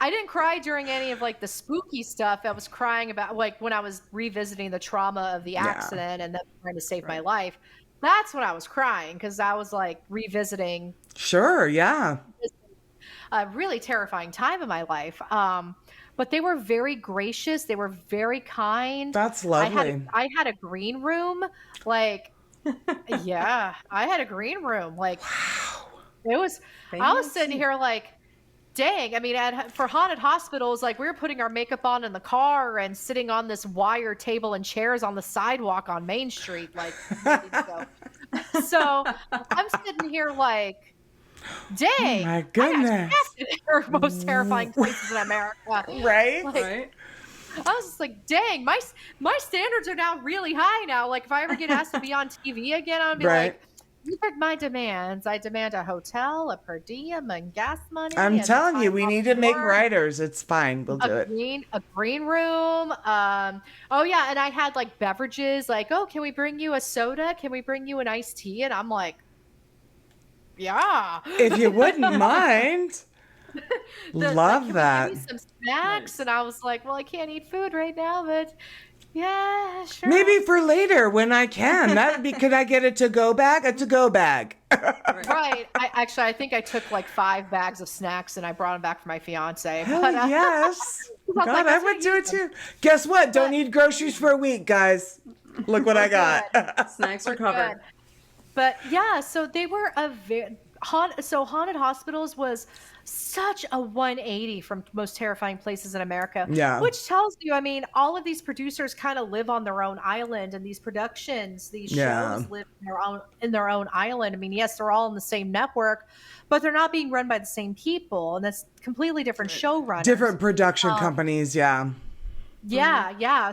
I didn't cry during any of like the spooky stuff. I was crying about like when I was revisiting the trauma of the accident and them trying to save my life. That's when I was crying, because I was like revisiting. Sure, yeah. A really terrifying time in my life. But they were very gracious. They were very kind. That's lovely. I had a green room. Like, yeah, I had a green room. Like, it was, I was sitting here like, dang. I mean, for haunted hospitals, like we were putting our makeup on in the car and sitting on this wire table and chairs on the sidewalk on Main Street. Like, ready to go. So I'm sitting here like, dang, oh my goodness. They're most terrifying places in America. Right? Like, right. I was just like, dang, my standards are now really high now. Like, if I ever get asked to be on TV again, I'll be like, these are my demands. I demand a hotel, a per diem, and gas money. I'm telling you, we need to make writers. It's fine. We'll do it. A green room. Oh, yeah. And I had like beverages like, oh, can we bring you a soda? Can we bring you an iced tea? And I'm like, yeah. If you wouldn't mind. Love that. Give me some snacks. Nice. And I was like, well, I can't eat food right now, but yeah, sure. Maybe for later when I can. That would be, could I get a to-go bag? A to-go bag. Right. I think I took like 5 bags of snacks and I brought them back for my fiance. Hell yes. God, I would do it too. Guess what? Don't need groceries for a week, guys. Look what I got. Snacks are covered. But yeah, so they were Haunted Hospitals was such a 180 from Most Terrifying Places in America. Yeah. Which tells you, I mean, all of these producers kind of live on their own island, and these productions, these Yeah. shows live in their own island. I mean, yes, they're all in the same network, but they're not being run by the same people, and that's completely different showrunners. Different production companies, yeah. Yeah, yeah.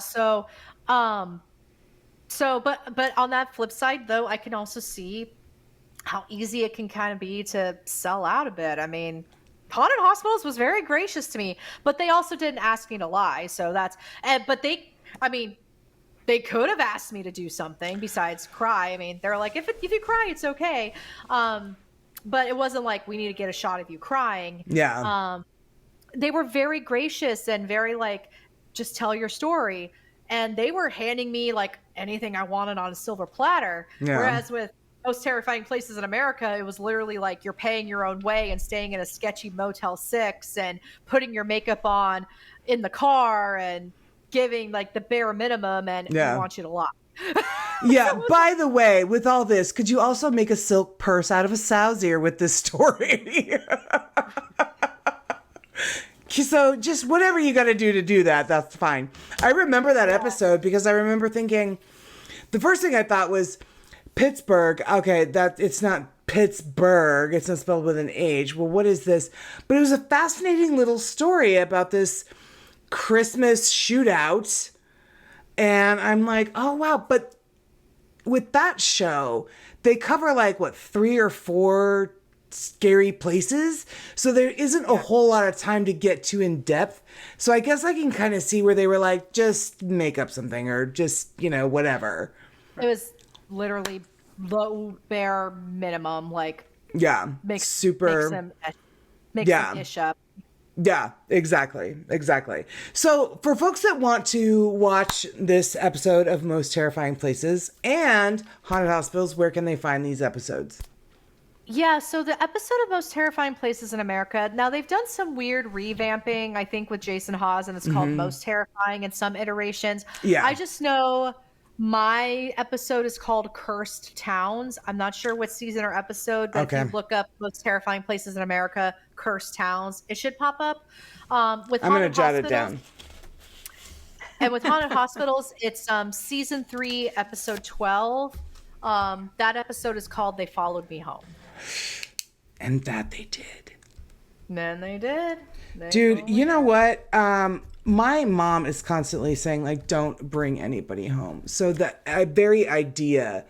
But on that flip side, though, I can also see how easy it can kind of be to sell out a bit. I mean, Haunted Hospitals was very gracious to me, but they also didn't ask me to lie. So they could have asked me to do something besides cry. I mean, they're like, if you cry, it's okay. But it wasn't like, we need to get a shot of you crying. Yeah. They were very gracious and very like, just tell your story. And they were handing me like anything I wanted on a silver platter. Yeah. Whereas with Most Terrifying Places in America, it was literally like you're paying your own way and staying in a sketchy Motel 6 and putting your makeup on in the car and giving like the bare minimum, and we want you to lie. Yeah. By the way, with all this, could you also make a silk purse out of a sow's ear with this story? So just whatever you got to do that, that's fine. I remember that episode because I remember thinking, the first thing I thought was Pittsburgh. Okay, that it's not Pittsburgh. It's not spelled with an H. Well, what is this? But it was a fascinating little story about this Christmas shootout. And I'm like, oh, wow. But with that show, they cover like, what, 3 or 4 scary places, so there isn't a whole lot of time to get too in depth. So I guess I can kind of see where they were like, just make up something or just, whatever. It was literally low bare minimum, like make some ish up. Yeah, exactly. So for folks that want to watch this episode of Most Terrifying Places and Haunted Hospitals, where can they find these episodes? Yeah, so the episode of Most Terrifying Places in America, now they've done some weird revamping, I think, with Jason Hawes, and it's called Most Terrifying in some iterations. Yeah. I just know my episode is called Cursed Towns. I'm not sure what season or episode, but if you look up Most Terrifying Places in America, Cursed Towns, it should pop up. I'm going to jot it down. And with Haunted Hospitals, it's season 3, episode 12. That episode is called They Followed Me Home. And that they did. Man, they did. Dude, you know what? My mom is constantly saying, like, don't bring anybody home. So the very idea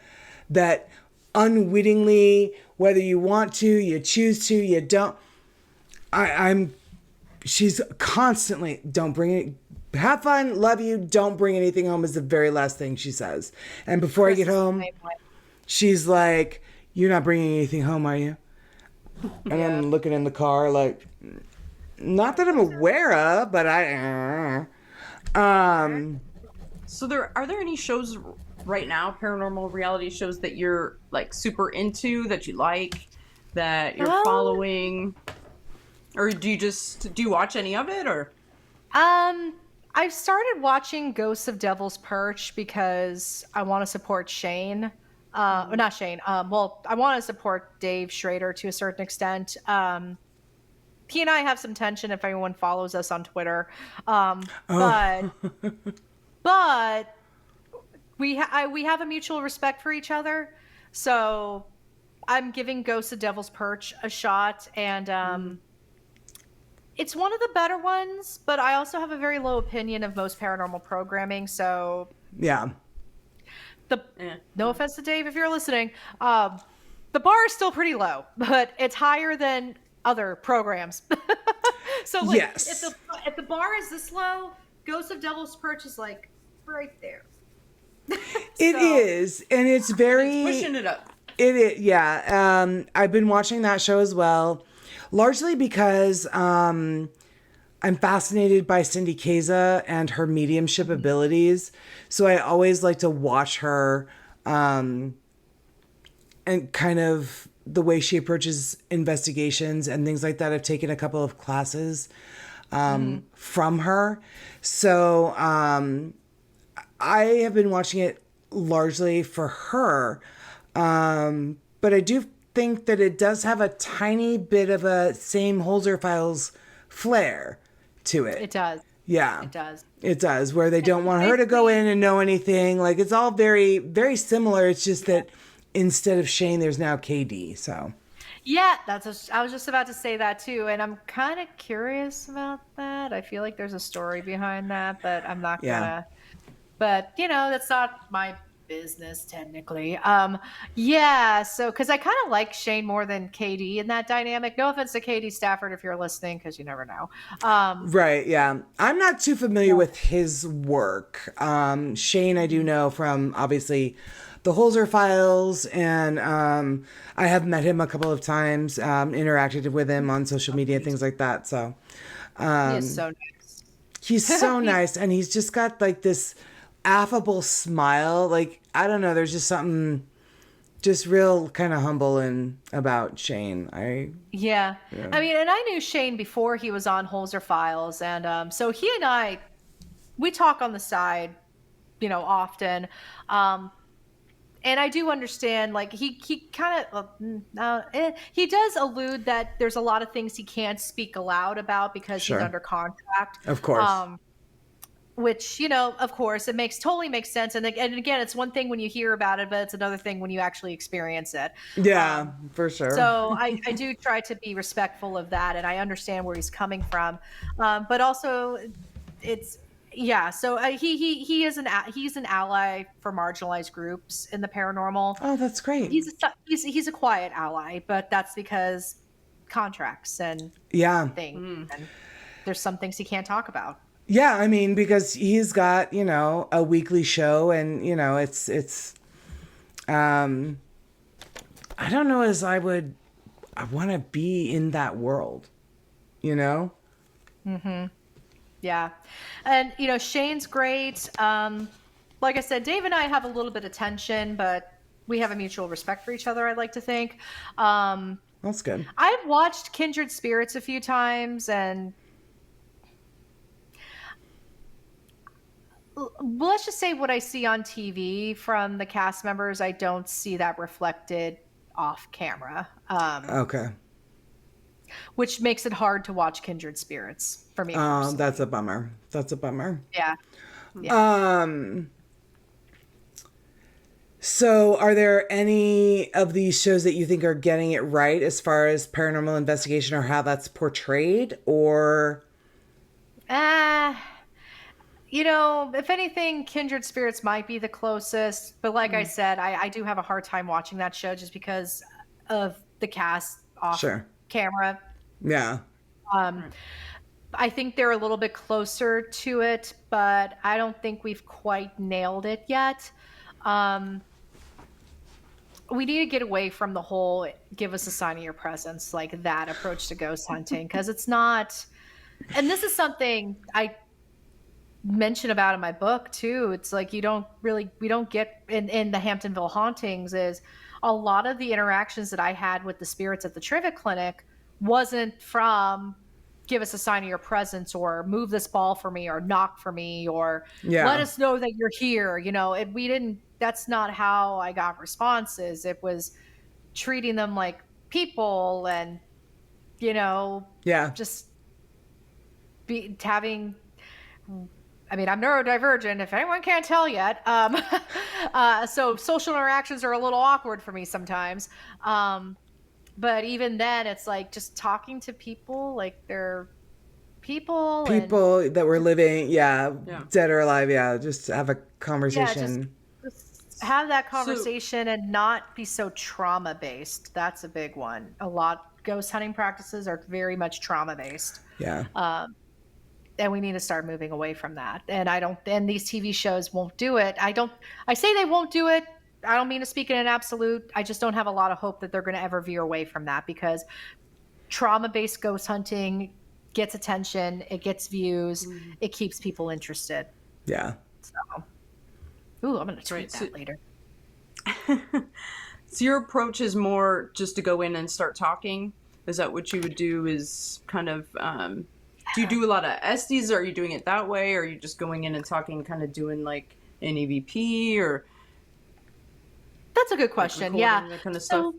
that unwittingly, whether you want to, you choose to, you don't, she's constantly, don't bring it. Have fun, love you, don't bring anything home is the very last thing she says. And before I get home, she's like, you're not bringing anything home, are you? And I'm looking in the car like, not that I'm aware of, but So are there any shows right now, paranormal reality shows that you're like super into, that you like, that you're following? Or do you watch any of it, or? I've started watching Ghosts of Devil's Perch because I want to support Shane. Not Shane. Well, I want to support Dave Schrader to a certain extent. He and I have some tension if anyone follows us on Twitter. But we have a mutual respect for each other. So I'm giving Ghosts of Devil's Perch a shot, and it's one of the better ones, but I also have a very low opinion of most paranormal programming. So yeah. No offense to Dave if you're listening, the bar is still pretty low, but it's higher than other programs. So like, yes. if the bar is this low, Ghost of Devil's Perch is like right there. It is, and it's very pushing it up. It is, yeah. I've been watching that show as well, largely because I'm fascinated by Cindy Kaza and her mediumship abilities. So I always like to watch her and kind of the way she approaches investigations and things like that. I've taken a couple of classes from her. So I have been watching it largely for her. But I do think that it does have a tiny bit of a same Holzer Files flair to it. It does. Yeah. It does. It does, where they don't want her to go in and know anything. Like, it's all very, very similar. It's just that instead of Shane, there's now KD, so. Yeah, I was just about to say that too, and I'm kind of curious about that. I feel like there's a story behind that, but I'm not gonna. But that's not my business technically. Yeah. So, because I kind of like Shane more than KD in that dynamic. No offense to KD Stafford if you're listening, because you never know. Right. Yeah. I'm not too familiar with his work. Shane, I do know from obviously the Holzer Files, and I have met him a couple of times, interacted with him on social media, things like that. So He is so nice. he's so nice, and he's just got like this affable smile. Like, I don't know, there's just something just real kind of humble and about Shane. Yeah. I mean, and I knew Shane before he was on Holzer Files, and so he and I, we talk on the side, often. And I do understand, like, he kind of, he does allude that there's a lot of things he can't speak aloud about because he's under contract. Of course. Which, of course, totally makes sense. And again, it's one thing when you hear about it, but it's another thing when you actually experience it. Yeah, for sure. So I do try to be respectful of that, and I understand where he's coming from. But also, it's... Yeah, so he's an ally for marginalized groups in the paranormal. Oh, that's great. He's a quiet ally, but that's because contracts and things. And there's some things he can't talk about. Yeah, I mean, because he's got a weekly show, and it's I don't know as I want to be in that world, Mm-hmm. Yeah. And, Shane's great. Like I said, Dave and I have a little bit of tension, but we have a mutual respect for each other, I'd like to think. That's good. I've watched Kindred Spirits a few times, and let's just say what I see on TV from the cast members, I don't see that reflected off camera. Okay. Which makes it hard to watch Kindred Spirits for me. Oh, that's a bummer. Yeah. So are there any of these shows that you think are getting it right as far as paranormal investigation or how that's portrayed, or? If anything, Kindred Spirits might be the closest. But like I said, I do have a hard time watching that show just because of the cast off camera. Yeah. I think they're a little bit closer to it, but I don't think we've quite nailed it yet. We need to get away from the whole give us a sign of your presence, like that approach to ghost hunting, because it's not. And this is something I mention about in my book too. It's like we don't get in the Hamptonville Hauntings is a lot of the interactions that I had with the spirits at the Trivette Clinic wasn't from give us a sign of your presence or move this ball for me or knock for me or let us know that you're here. That's not how I got responses. It was treating them like people and, just having, I'm neurodivergent if anyone can't tell yet. So social interactions are a little awkward for me sometimes. But even then, it's like just talking to people like they're people that were living, dead or alive. Just have a conversation. Just have that conversation and not be so trauma based. That's a big one. A lot ghost hunting practices are very much trauma based. Yeah. And we need to start moving away from that. And these TV shows won't do it. I say they won't do it. I don't mean to speak in an absolute. I just don't have a lot of hope that they're going to ever veer away from that because trauma-based ghost hunting gets attention, it gets views, it keeps people interested. Yeah. So, I'm going to tweet that later. So your approach is more just to go in and start talking? Is that what you would do is kind of, do you do a lot of Estes, or are you doing it that way? Or are you just going in and talking, kind of doing like an EVP or... That's a good question. Yeah. That kind of stuff.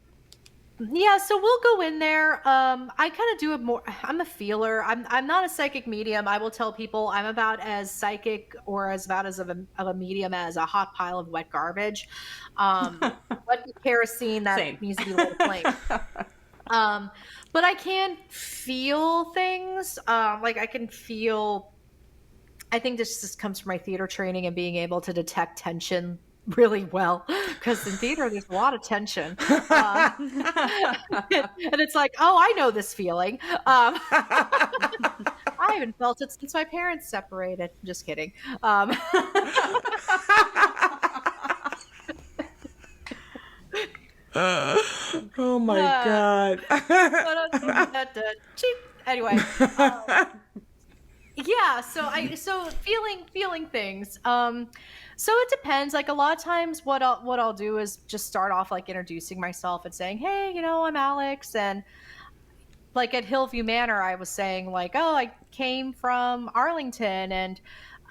Yeah, so we'll go in there. I kind of do it more. I'm a feeler. I'm not a psychic medium. I will tell people I'm about as psychic or as about as of a medium as a hot pile of wet garbage. Wet kerosene that Same. needs to be lit aflame. But I can feel things. Like I can feel. I think this just comes from my theater training and being able to detect tension really well, because in theater there's a lot of tension, and it's like, oh, I know this feeling. I haven't felt it since my parents separated. Just kidding. Oh my God. Anyway, yeah, so feeling things. So it depends. Like a lot of times what I'll do is just start off like introducing myself and saying, "Hey, I'm Alex." And like at Hillview Manor, I was saying like, "Oh, I came from Arlington, and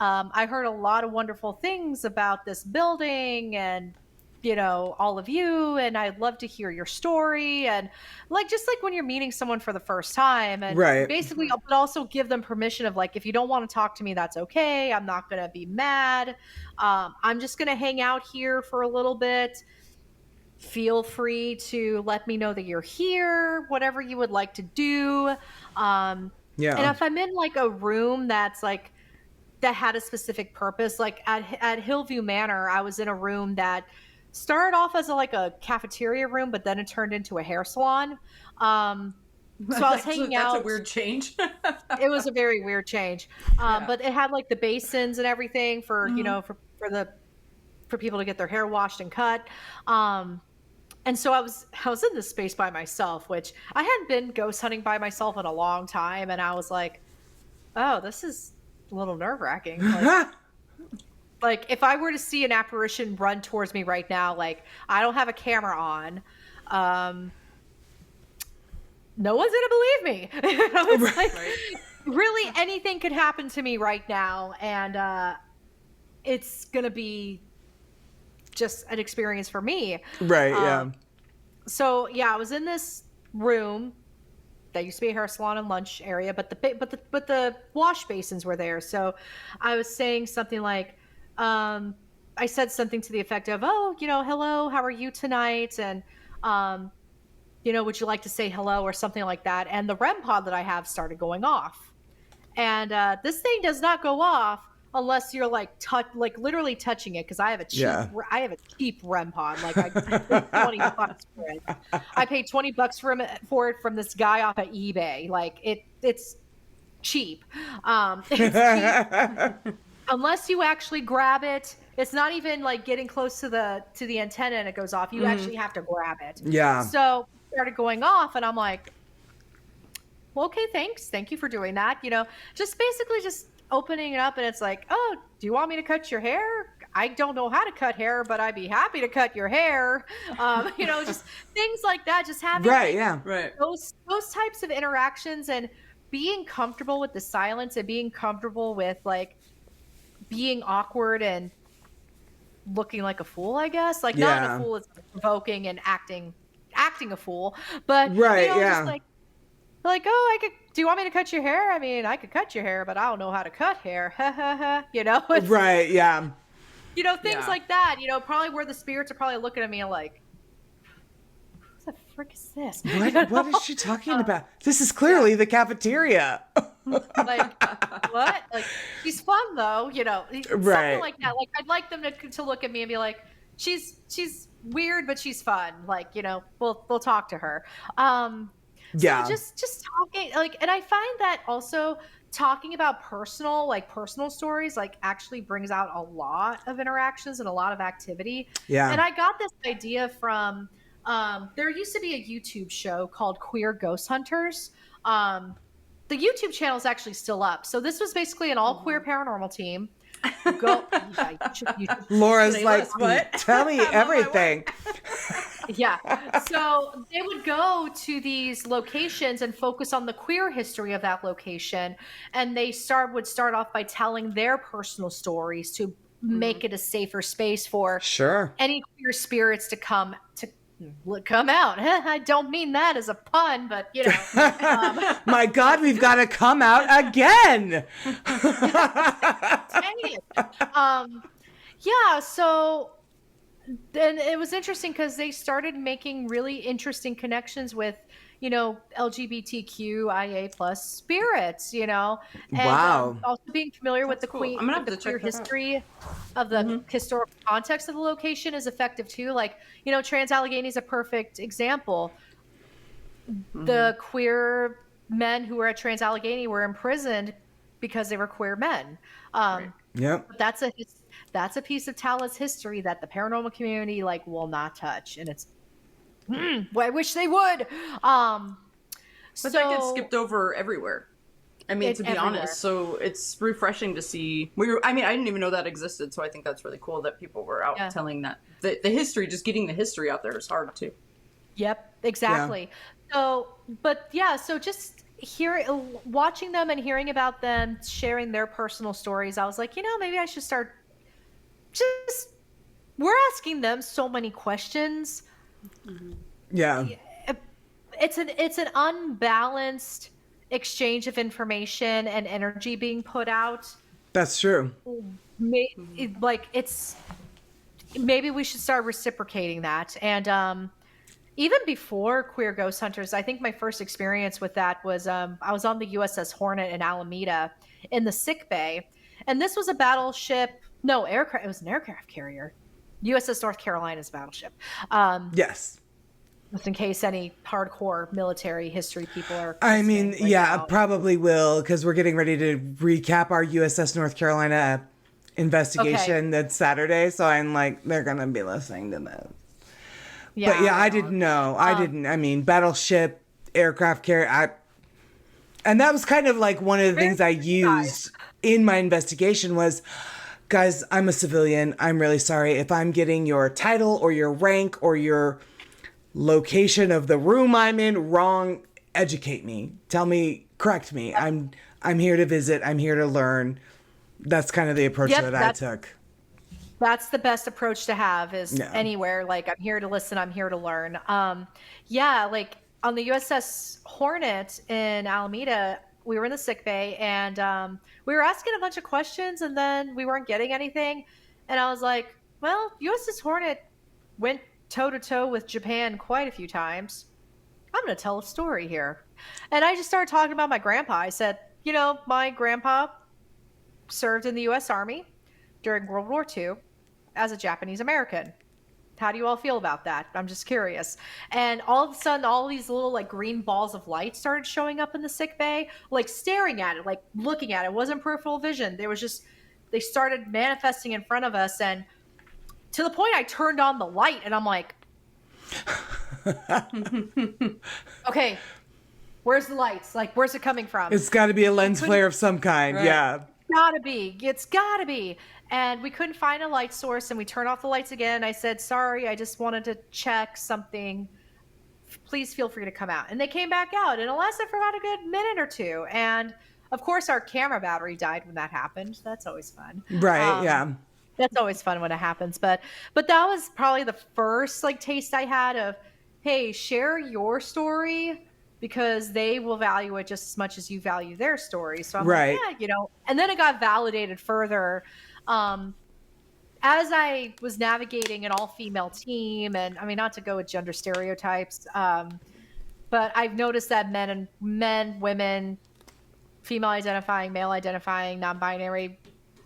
I heard a lot of wonderful things about this building and all of you, and I'd love to hear your story." And like just like when you're meeting someone for the first time, and Right. basically but also give them permission of like, if you don't want to talk to me, that's okay. I'm not gonna be mad. I'm just gonna hang out here for a little bit. Feel free to let me know that you're here, whatever you would like to do. And if I'm in like a room that's like that had a specific purpose, like at Hillview Manor, I was in a room that started off as like a cafeteria room, but then it turned into a hair salon. So I was hanging out. That's a weird change. It was a very weird change. But it had like the basins and everything for, for people to get their hair washed and cut. And so I was in this space by myself, which I hadn't been ghost hunting by myself in a long time. And I was like, oh, this is a little nerve-wracking. Like if I were to see an apparition run towards me right now, like I don't have a camera on, no one's gonna believe me. It's like, really anything could happen to me right now, and it's gonna be just an experience for me. Right. Yeah. So yeah, I was in this room that used to be a hair salon and lunch area, but the wash basins were there. So I was saying something like, I said something to the effect of, "Oh, hello, how are you tonight?" And would you like to say hello or something like that? And the REM pod that I have started going off, and this thing does not go off unless you're like literally touching it, because I have a cheap REM pod. Like I paid $20 for it. I paid $20 for it from this guy off of eBay. Like it's cheap. It's cheap. Unless you actually grab it, it's not even like getting close to the antenna and it goes off. You actually have to grab it. Yeah. So it started going off, and I'm like, well, okay, thanks. Thank you for doing that. Just basically just opening it up, and it's like, oh, do you want me to cut your hair? I don't know how to cut hair, but I'd be happy to cut your hair. Just things like that. Just having those types of interactions, and being comfortable with the silence, and being comfortable with like being awkward and looking like a fool, I guess. Like not a fool, it's provoking and acting a fool, but just like, oh, do you want me to cut your hair? I mean, I could cut your hair, but I don't know how to cut hair. Right. Yeah. Things like that, probably where the spirits are probably looking at me like, who the frick is this? What is she talking about? This is clearly the cafeteria. Like, what? Like, she's fun though, something like that. Like, I'd like them to look at me and be like, she's weird, but she's fun. Like, we'll talk to her. So just talking, like, and I find that also talking about personal stories, like, actually brings out a lot of interactions and a lot of activity. Yeah. And I got this idea from, there used to be a YouTube show called Queer Ghost Hunters. The YouTube channel is actually still up. So this was basically an all queer paranormal team. Laura's like, what? Tell me everything. Yeah. So they would go to these locations and focus on the queer history of that location. And they would start off by telling their personal stories to make it a safer space for any queer spirits to come Look, come out. I don't mean that as a pun, but you know. My God, we've got to come out again. Dang it. Yeah, so then it was interesting because they started making really interesting connections with, you know, LGBTQIA plus spirits, you know, and Wow. also being familiar with That's the cool. I'm gonna have the to check queer that out. history of the historical context of the location is effective too. Like, you know, Trans Allegheny is a perfect example. The queer men who were at Trans Allegheny were imprisoned because they were queer men. Right. Yep. But that's a piece of Tala's history that the paranormal community like will not touch, and it's well, I wish they would. But that gets skipped over everywhere. I mean, to be everywhere. honest, so it's refreshing to see. I mean, I didn't even know that existed, so I think that's really cool that people were out telling that. The history, just getting the history out there is hard too. Yep, exactly. So, but yeah, so just watching them and hearing about them sharing their personal stories, I was like, you know, maybe I should start just, we're asking them so many questions. Yeah. It's an unbalanced exchange of information and energy being put out. That's true. Maybe we should start reciprocating that. And even before Queer Ghost Hunters, I think my first experience with that was I was on the USS Hornet in Alameda in the sick bay, and this was a battleship. No, aircraft. It was an aircraft carrier. USS North Carolina's battleship. Yes. Just in case any hardcore military history people are. I mean, listening right yeah, now. probably will, because we're getting ready to recap our USS North Carolina investigation that's Saturday. So I'm like, they're going to be listening to this. Yeah, But yeah, I didn't know. I mean, battleship, aircraft carrier. And that was kind of like one of the things I used in my investigation was, guys, I'm a civilian. I'm really sorry if I'm getting your title or your rank or your location of the room I'm in wrong. Educate me. Tell me, correct me. I'm here to visit. I'm here to learn. That's kind of the approach that I took. That's the best approach to have is anywhere. Like, I'm here to listen. I'm here to learn. Yeah, like on the USS Hornet in Alameda, we were in the sick bay and we were asking a bunch of questions and then we weren't getting anything. And I was like, well, USS Hornet went toe to toe with Japan quite a few times. I'm going to tell a story here. And I just started talking about my grandpa. I said, you know, my grandpa served in the U.S. Army during World War II as a Japanese American. How do you all feel about that? I'm just curious. And all of a sudden, all these little like green balls of light started showing up in the sick bay, like staring at it, like looking at it. It wasn't peripheral vision. They started manifesting in front of us. And to the point I turned on the light and I'm like, okay, where's the lights? Like, where's it coming from? It's got to be a lens flare of some kind. Right. Yeah. It's gotta be. And we couldn't find a light source and we turned off the lights again. I said, sorry, I just wanted to check something. Please feel free to come out. And they came back out and it lasted for about a good minute or two. And of course our camera battery died when that happened. That's always fun. Right. Yeah. That's always fun when it happens. But that was probably the first like taste I had of, hey, share your story because they will value it just as much as you value their story. So I'm like, yeah, you know, and then it got validated further. As I was navigating an all-female team, and I mean, not to go with gender stereotypes, but I've noticed that men, women, female identifying, male identifying, non-binary,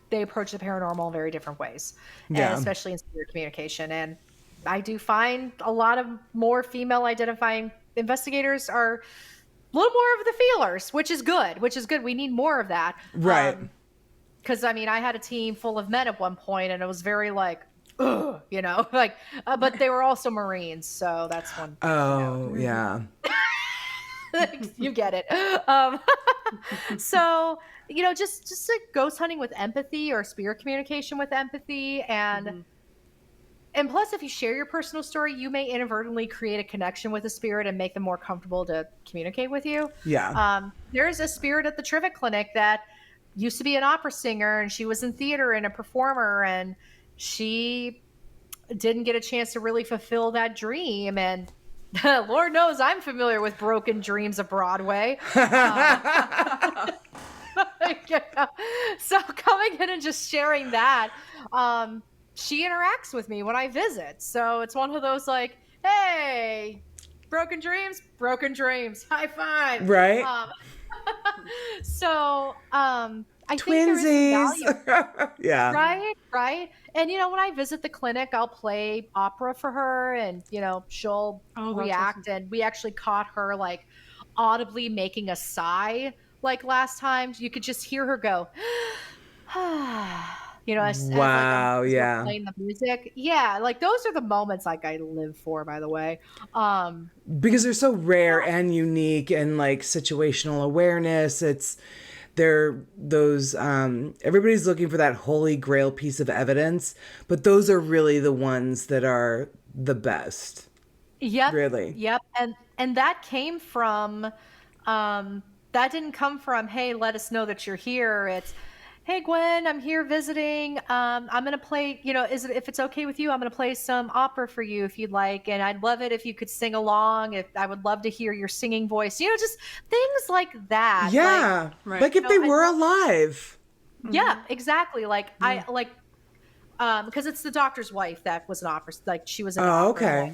they approach the paranormal in very different ways, and especially in spirit communication. And I do find a lot of more female identifying investigators are a little more of the feelers, which is good. We need more of that. Right. Because, I mean, I had a team full of men at one point, and it was very like, ugh, you know, like, but they were also Marines, so that's one. Oh, yeah. You get it. So, you know, just like ghost hunting with empathy or spirit communication with empathy. And plus, if you share your personal story, you may inadvertently create a connection with a spirit and make them more comfortable to communicate with you. Yeah. There's a spirit at the Trivette Clinic that used to be an opera singer, and she was in theater and a performer, and she didn't get a chance to really fulfill that dream. And Lord knows I'm familiar with broken dreams of Broadway. So coming in and just sharing that, she interacts with me when I visit. So it's one of those like, hey, broken dreams, high five. Right. So I think Twinsies. there is some value. Yeah. Right. And when I visit the clinic, I'll play opera for her, and she'll react. Awesome. And we actually caught her like audibly making a sigh. Like last time, you could just hear her go, as Wow, like yeah. playing the music. Yeah, like those are the moments like I live for, by the way. Because they're so rare and unique, and like situational awareness. They're those, everybody's looking for that holy grail piece of evidence, but those are really the ones that are the best. Yep. Really. Yep. And that came from, that didn't come from, hey, let us know that you're here. It's, hey, Gwen, I'm here visiting. I'm going to play, if it's okay with you, I'm going to play some opera for you if you'd like. And I'd love it if you could sing along. I would love to hear your singing voice, just things like that. Yeah. Like if they were alive. Yeah, exactly. Like because it's the doctor's wife that was an opera, like she was an opera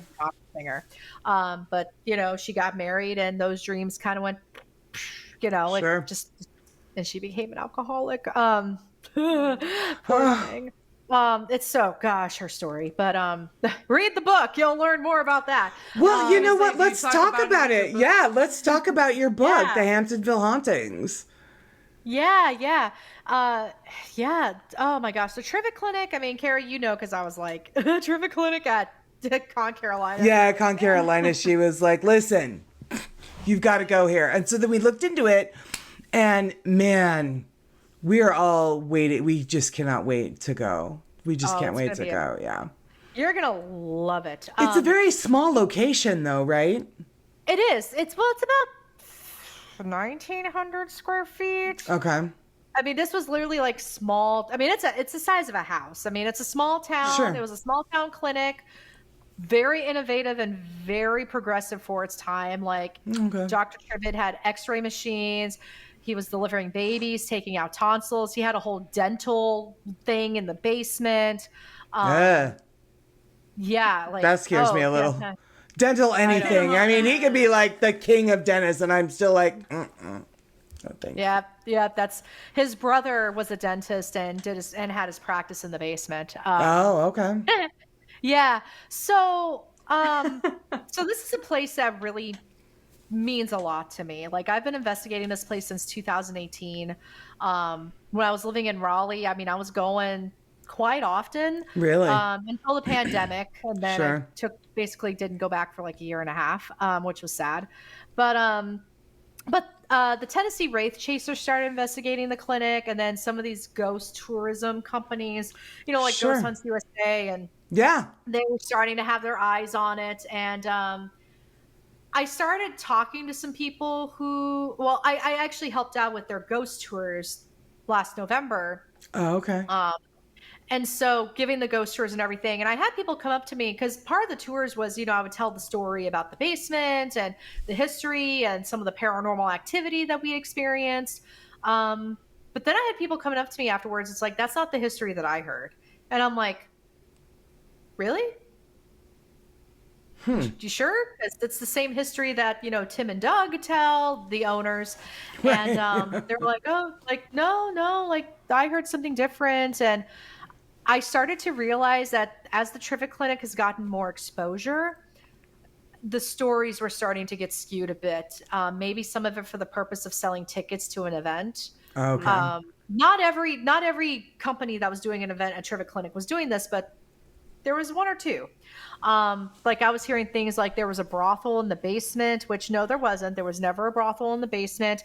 singer. But she got married, and those dreams kind of went, Sure. and she became an alcoholic. Poor thing. It's so, gosh, her story. But read the book; you'll learn more about that. Well, you know what? do you Let's talk talk about about it it. Yeah, let's talk about your book, Yeah. The Hamptonville Hauntings. Yeah. Oh my gosh, the Trivette Clinic. I mean, Carrie, because I was like Trivette Clinic at Con Carolina. Yeah, Con Carolina. She was like, "Listen, you've got to go here." And so then we looked into it, and man, we are all waiting. We just cannot wait to go. We just can't wait to go. Yeah. You're gonna love it. It's a very small location, though, right? It is. It's about 1,900 square feet. Okay. I mean, this was literally like small. I mean, it's the size of a house. I mean, it's a small town. Sure. It was a small town clinic, very innovative and very progressive for its time. Like Dr. Trivette had X-ray machines. He was delivering babies, taking out tonsils. He had a whole dental thing in the basement. Yeah, like that scares me a little. Yeah. Dental anything. I mean, he could be like the king of dentists, and I'm still like, no thanks. Yeah. That's his brother was a dentist and had his practice in the basement. Okay. Yeah. So, so this is a place that really means a lot to me. Like I've been investigating this place since 2018. When I was living in Raleigh, I mean, I was going quite often. Really? Until the pandemic, and then Sure. basically didn't go back for like a year and a half, which was sad. But the Tennessee Wraith Chasers started investigating the clinic, and then some of these ghost tourism companies, like Sure. Ghost Hunts USA, and Yeah. they were starting to have their eyes on it. And I started talking to some people who, I actually helped out with their ghost tours last November. Oh, okay. And so giving the ghost tours and everything. And I had people come up to me because part of the tours was, I would tell the story about the basement and the history and some of the paranormal activity that we experienced. But then I had people coming up to me afterwards. It's like, that's not the history that I heard. And I'm like, really? You sure? It's the same history that, Tim and Doug tell, the owners. And they're like, oh, like, no, like I heard something different. And I started to realize that as the Trivette Clinic has gotten more exposure, the stories were starting to get skewed a bit. Maybe some of it for the purpose of selling tickets to an event. Okay. Not every company that was doing an event at Trivette Clinic was doing this, but there was one or two. Like I was hearing things like there was a brothel in the basement, which no, there wasn't. There was never a brothel in the basement.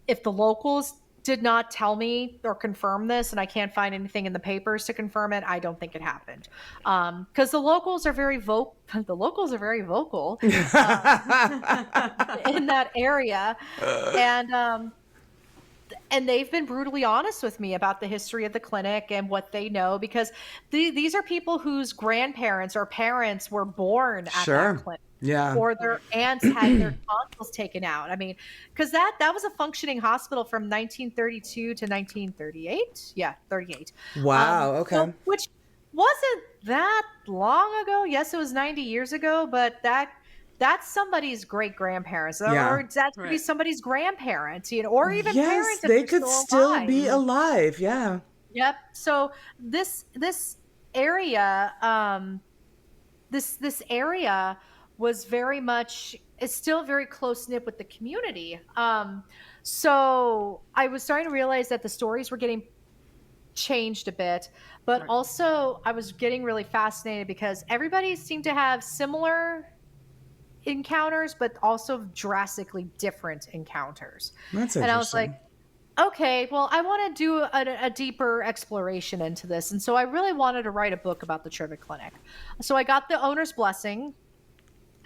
If the locals did not tell me or confirm this, and I can't find anything in the papers to confirm it, I don't think it happened. Because the locals are very vocal. The locals are very vocal in that area, and and they've been brutally honest with me about the history of the clinic and what they know, because these are people whose grandparents or parents were born at that clinic. Yeah. Or their aunts had their tonsils taken out. I mean, because that was a functioning hospital from 1932 to 1938. Yeah, 38. Wow. Okay. So, which wasn't that long ago. Yes, it was 90 years ago, but that's somebody's great grandparents, or that could be somebody's grandparents, or even parents. Yes, they could still be alive. Yeah. Yep. So this area, this area was very much, is still very close knit with the community. So I was starting to realize that the stories were getting changed a bit, but also I was getting really fascinated because everybody seemed to have similar encounters, but also drastically different encounters. That's interesting. And I was like, okay, well, I want to do a deeper exploration into this. And so I really wanted to write a book about the Trivette Clinic. So I got the owner's blessing,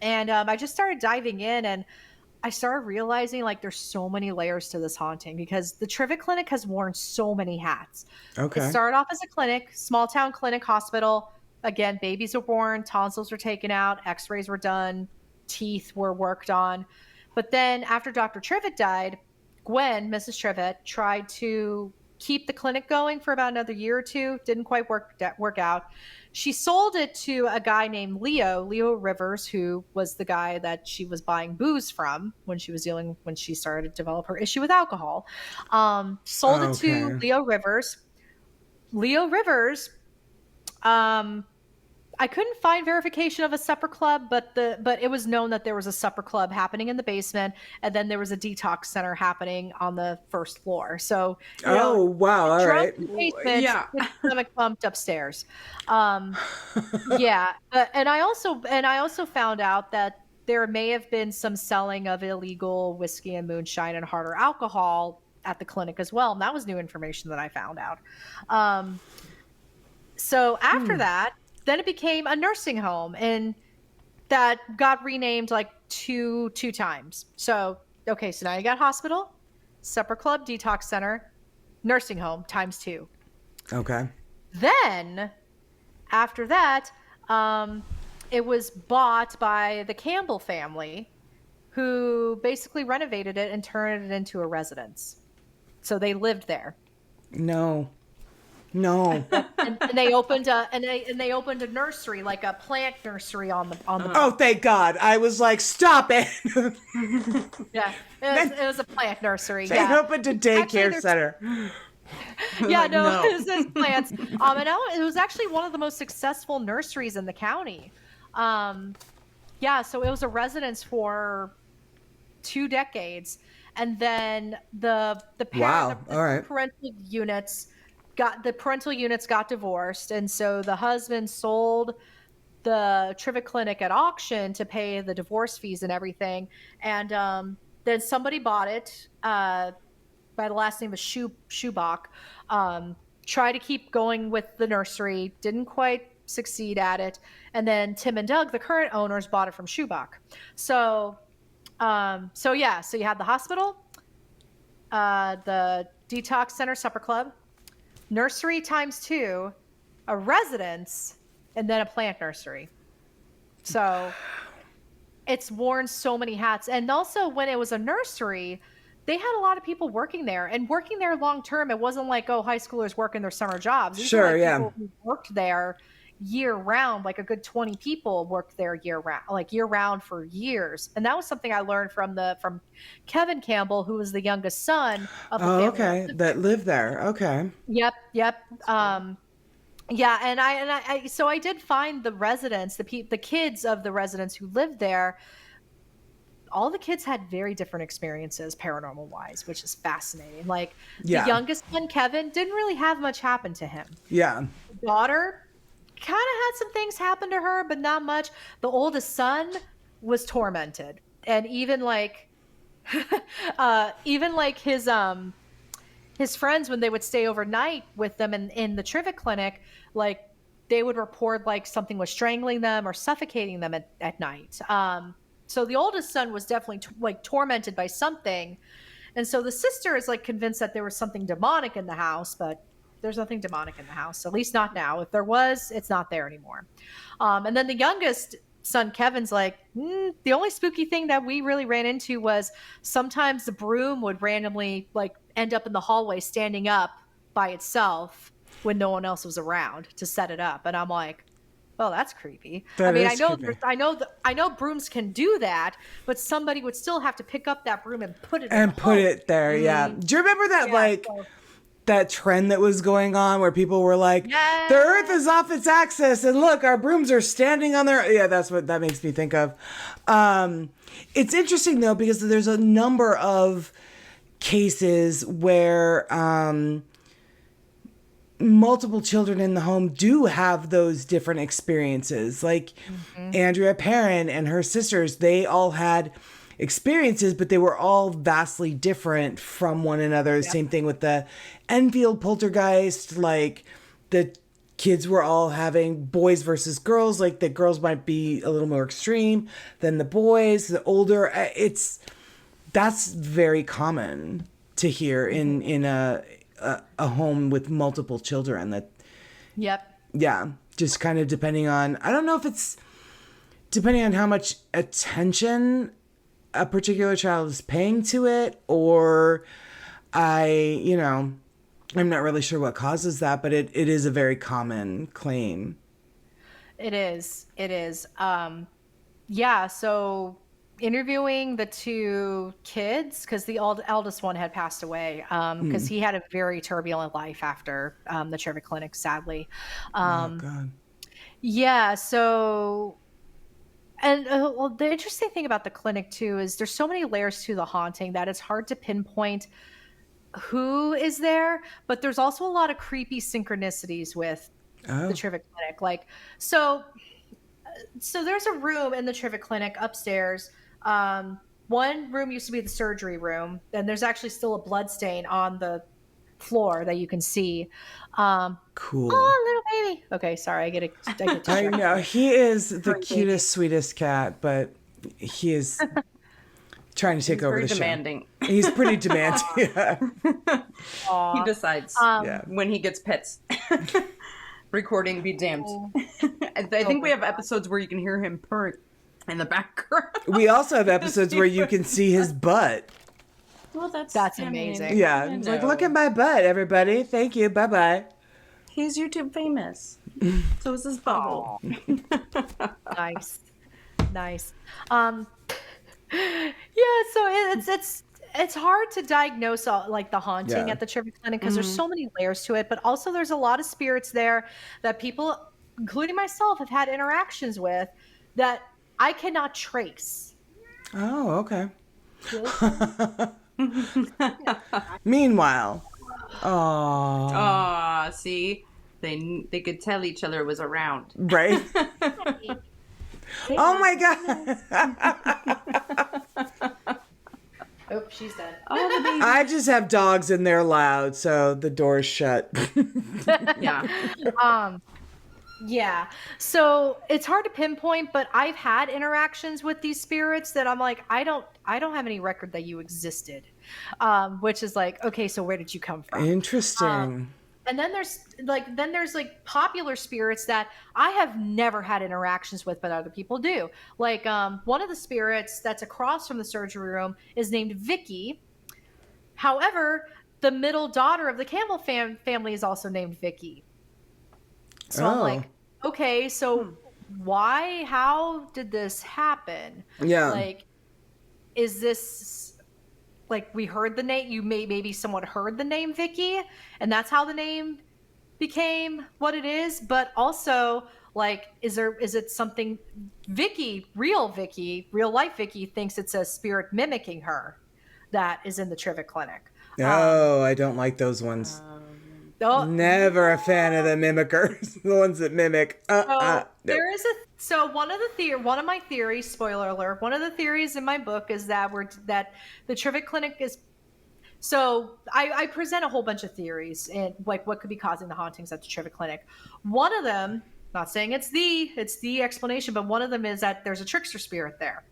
and I just started diving in, and I started realizing like there's so many layers to this haunting, because the Trivette Clinic has worn so many hats. Okay. It started off as a clinic, small town clinic hospital. Again, babies were born, tonsils were taken out, x-rays were done, teeth were worked on. But then after Dr. Trivette died, Gwen, Mrs. Trivette, tried to keep the clinic going for about another year or two. Didn't quite work out. She sold it to a guy named Leo Rivers, who was the guy that she was buying booze from when she started to develop her issue with alcohol. Sold it to Leo Rivers. Leo Rivers, I couldn't find verification of a supper club, but it was known that there was a supper club happening in the basement, and then there was a detox center happening on the first floor. So, wow, all right, basement, yeah, stomach pumped upstairs. Yeah, and I also found out that there may have been some selling of illegal whiskey and moonshine and harder alcohol at the clinic as well, and that was new information that I found out. So after that, then it became a nursing home, and that got renamed like two times. So, okay, so now you got hospital, supper club, detox center, nursing home times 2. Okay. Then after that, it was bought by the Campbell family, who basically renovated it and turned it into a residence. So they lived there. No. and they opened a nursery, like a plant nursery on the Oh, thank God. I was like, stop it. Yeah, it was a plant nursery. They opened a daycare center. Yeah, no. It was plants. And it was actually one of the most successful nurseries in the county. Yeah, so it was a residence for 2 decades, and then the parental units got divorced, and so the husband sold the Trivette Clinic at auction to pay the divorce fees and everything, and then somebody bought it by the last name of Schubach. Tried to keep going with the nursery, didn't quite succeed at it, and then Tim and Doug, the current owners, bought it from Schubach. So you had the hospital, the detox center, supper club, nursery times 2, a residence, and then a plant nursery. So it's worn so many hats. And also, when it was a nursery, they had a lot of people working there, and working there long term. It wasn't like, high schoolers working their summer jobs. These were people who worked there year round. Like a good 20 people worked there year round for years. And that was something I learned from Kevin Campbell, who was the youngest son of the family. Okay, that lived there. Okay. Yep. Yeah, and I did find the residents, the kids of the residents who lived there. All the kids had very different experiences paranormal wise, which is fascinating. Like the youngest one, Kevin, didn't really have much happen to him. Yeah. The daughter kind of had some things happen to her, but not much. The oldest son was tormented, and even like his friends, when they would stay overnight with them in the Trivette Clinic, like they would report like something was strangling them or suffocating them at night. So the oldest son was definitely tormented by something. And so the sister is like convinced that there was something demonic in the house, but there's nothing demonic in the house, at least not now. If there was, it's not there anymore. And then the youngest son, Kevin's like, the only spooky thing that we really ran into was sometimes the broom would randomly like end up in the hallway standing up by itself when no one else was around to set it up. And I'm like, well, that's creepy. That I mean, is creepy. I know brooms can do that, but somebody would still have to pick up that broom and put it there. Yeah. Do you remember that that trend that was going on where people were like, the earth is off its axis and look, our brooms are standing on their, that's what that makes me think of. It's interesting though, because there's a number of cases where, multiple children in the home do have those different experiences. Like Andrea Perrin and her sisters, they all had experiences, but they were all vastly different from one another. Yep. Same thing with the Enfield poltergeist. Like the kids were all having boys versus girls. Like the girls might be a little more extreme than the boys. The older, that's very common to hear in a home with multiple children. That just kind of depending on, I don't know if it's depending on how much attention a particular child is paying to it, or I'm not really sure what causes that, but it is a very common claim. It is so interviewing the two kids, because the eldest one had passed away, because he had a very turbulent life after the Trivette Clinic, sadly. Oh God. Yeah. So, and well, the interesting thing about the clinic too is there's so many layers to the haunting that it's hard to pinpoint who is there, but there's also a lot of creepy synchronicities with the Trivette Clinic. Like, so there's a room in the Trivette Clinic upstairs. One room used to be the surgery room, and there's actually still a blood stain on the floor that you can see. Cool. Oh, little baby. Okay, sorry, I get I know he is the cutest, sweetest cat, but he is trying to take over the demanding. Show. He's pretty demanding. Yeah. He decides when he gets pets. Recording be damned. I think we have episodes where you can hear him purring in the background. We also have episodes where you can see his butt. Well, that's amazing. Yeah, it's like, look at my butt, everybody. Thank you. Bye-bye. He's YouTube famous. So is his bubble. Nice. So it's hard to diagnose the haunting at the Trivette Clinic because there's so many layers to it, but also there's a lot of spirits there that people, including myself, have had interactions with that I cannot trace. Oh, okay. Meanwhile, see, they could tell each other was around, right? Oh my God! Oh, she's dead. I just have dogs and they're loud, so the door's shut. Yeah. So it's hard to pinpoint, but I've had interactions with these spirits that I'm like, I don't have any record that you existed. Which is like, okay, so where did you come from? Interesting. And then there's popular spirits that I have never had interactions with, but other people do. Like one of the spirits that's across from the surgery room is named Vicky. However, the middle daughter of the Campbell family is also named Vicky. So I'm like, okay, so why? How did this happen? Yeah. Like, is this like we heard the name? Maybe someone heard the name Vicky, and that's how the name became what it is. But also, like, is it something? Real life Vicky thinks it's a spirit mimicking her that is in the Trivette Clinic. I don't like those ones. Never a fan of the mimickers, the ones that mimic. There is one of my theories. Spoiler alert! One of the theories in my book is that the Trivette Clinic is. So I present a whole bunch of theories and like what could be causing the hauntings at the Trivette Clinic. One of them, not saying it's the explanation, but one of them is that there's a trickster spirit there,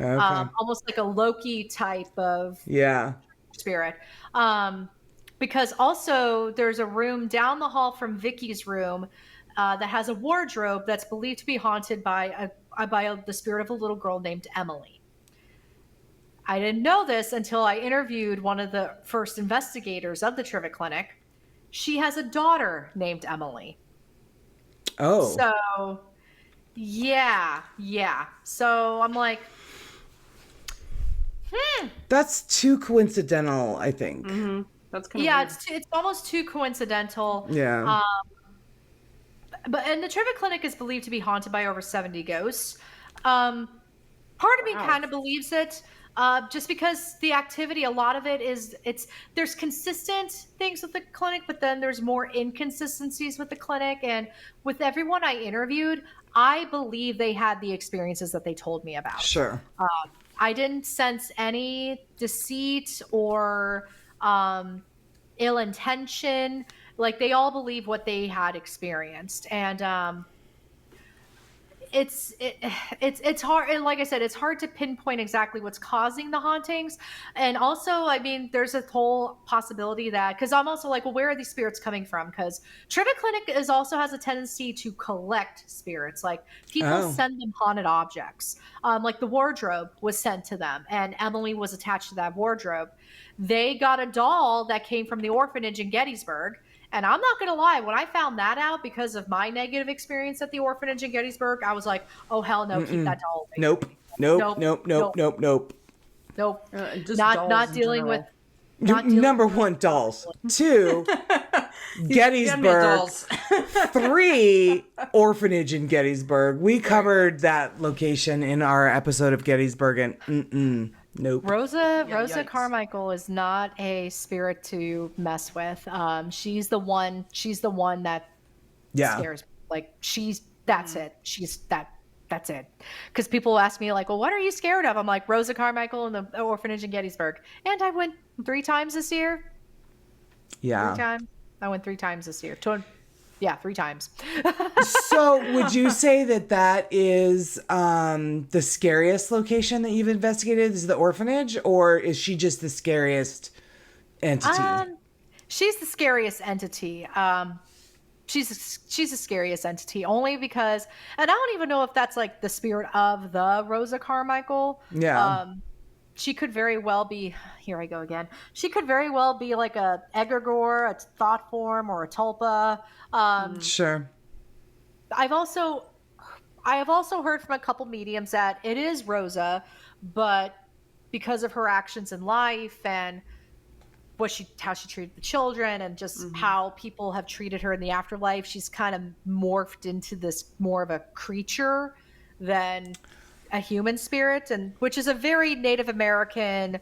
almost like a Loki type of spirit. Because also there's a room down the hall from Vicky's room that has a wardrobe that's believed to be haunted by the spirit of a little girl named Emily. I didn't know this until I interviewed one of the first investigators of the Trivette Clinic. She has a daughter named Emily. Oh. So, yeah. So I'm like, That's too coincidental, I think. Mm-hmm. That's kind of yeah, weird. it's almost too coincidental. Yeah. And the Trivette Clinic is believed to be haunted by over 70 ghosts. Part of me kind of believes it, just because the activity, a lot of it there's consistent things with the clinic, but then there's more inconsistencies with the clinic. And with everyone I interviewed, I believe they had the experiences that they told me about. Sure. I didn't sense any deceit or ill intention. Like, they all believe what they had experienced. And it's hard, and like I said, it's hard to pinpoint exactly what's causing the hauntings. And also, I mean, there's a whole possibility that, because I'm also like, well, where are these spirits coming from? Because Trivette Clinic also has a tendency to collect spirits. Like, people send them haunted objects. Like, the wardrobe was sent to them, and Emily was attached to that wardrobe. They got a doll that came from the orphanage in Gettysburg. And I'm not going to lie, when I found that out because of my negative experience at the orphanage in Gettysburg, I was like, oh, hell no, keep that doll away. Nope. Just not dealing with. Number one, dolls. 2, Gettysburg. 3, orphanage in Gettysburg. We covered that location in our episode of Gettysburg, and nope. Rosa Carmichael is not a spirit to mess with. She's the one that scares me. Like, that's it. That's it. Because people ask me, like, well, what are you scared of? I'm like, Rosa Carmichael and the orphanage in Gettysburg. And I went 3 times this year. Yeah. 3 times. I went 3 times this year. 3 times. So would you say that is the scariest location that you've investigated, is the orphanage, or is she just the scariest entity? She's the scariest entity. She's the scariest entity only because, and I don't even know if that's like the spirit of the Rosa Carmichael. Yeah. She could very well be, here I go again. She could very well be like a egregore, a thought form, or a tulpa. Sure. I have also heard from a couple mediums that it is Rosa, but because of her actions in life and how she treated the children and just how people have treated her in the afterlife, she's kind of morphed into this more of a creature than a human spirit, and which is a very Native American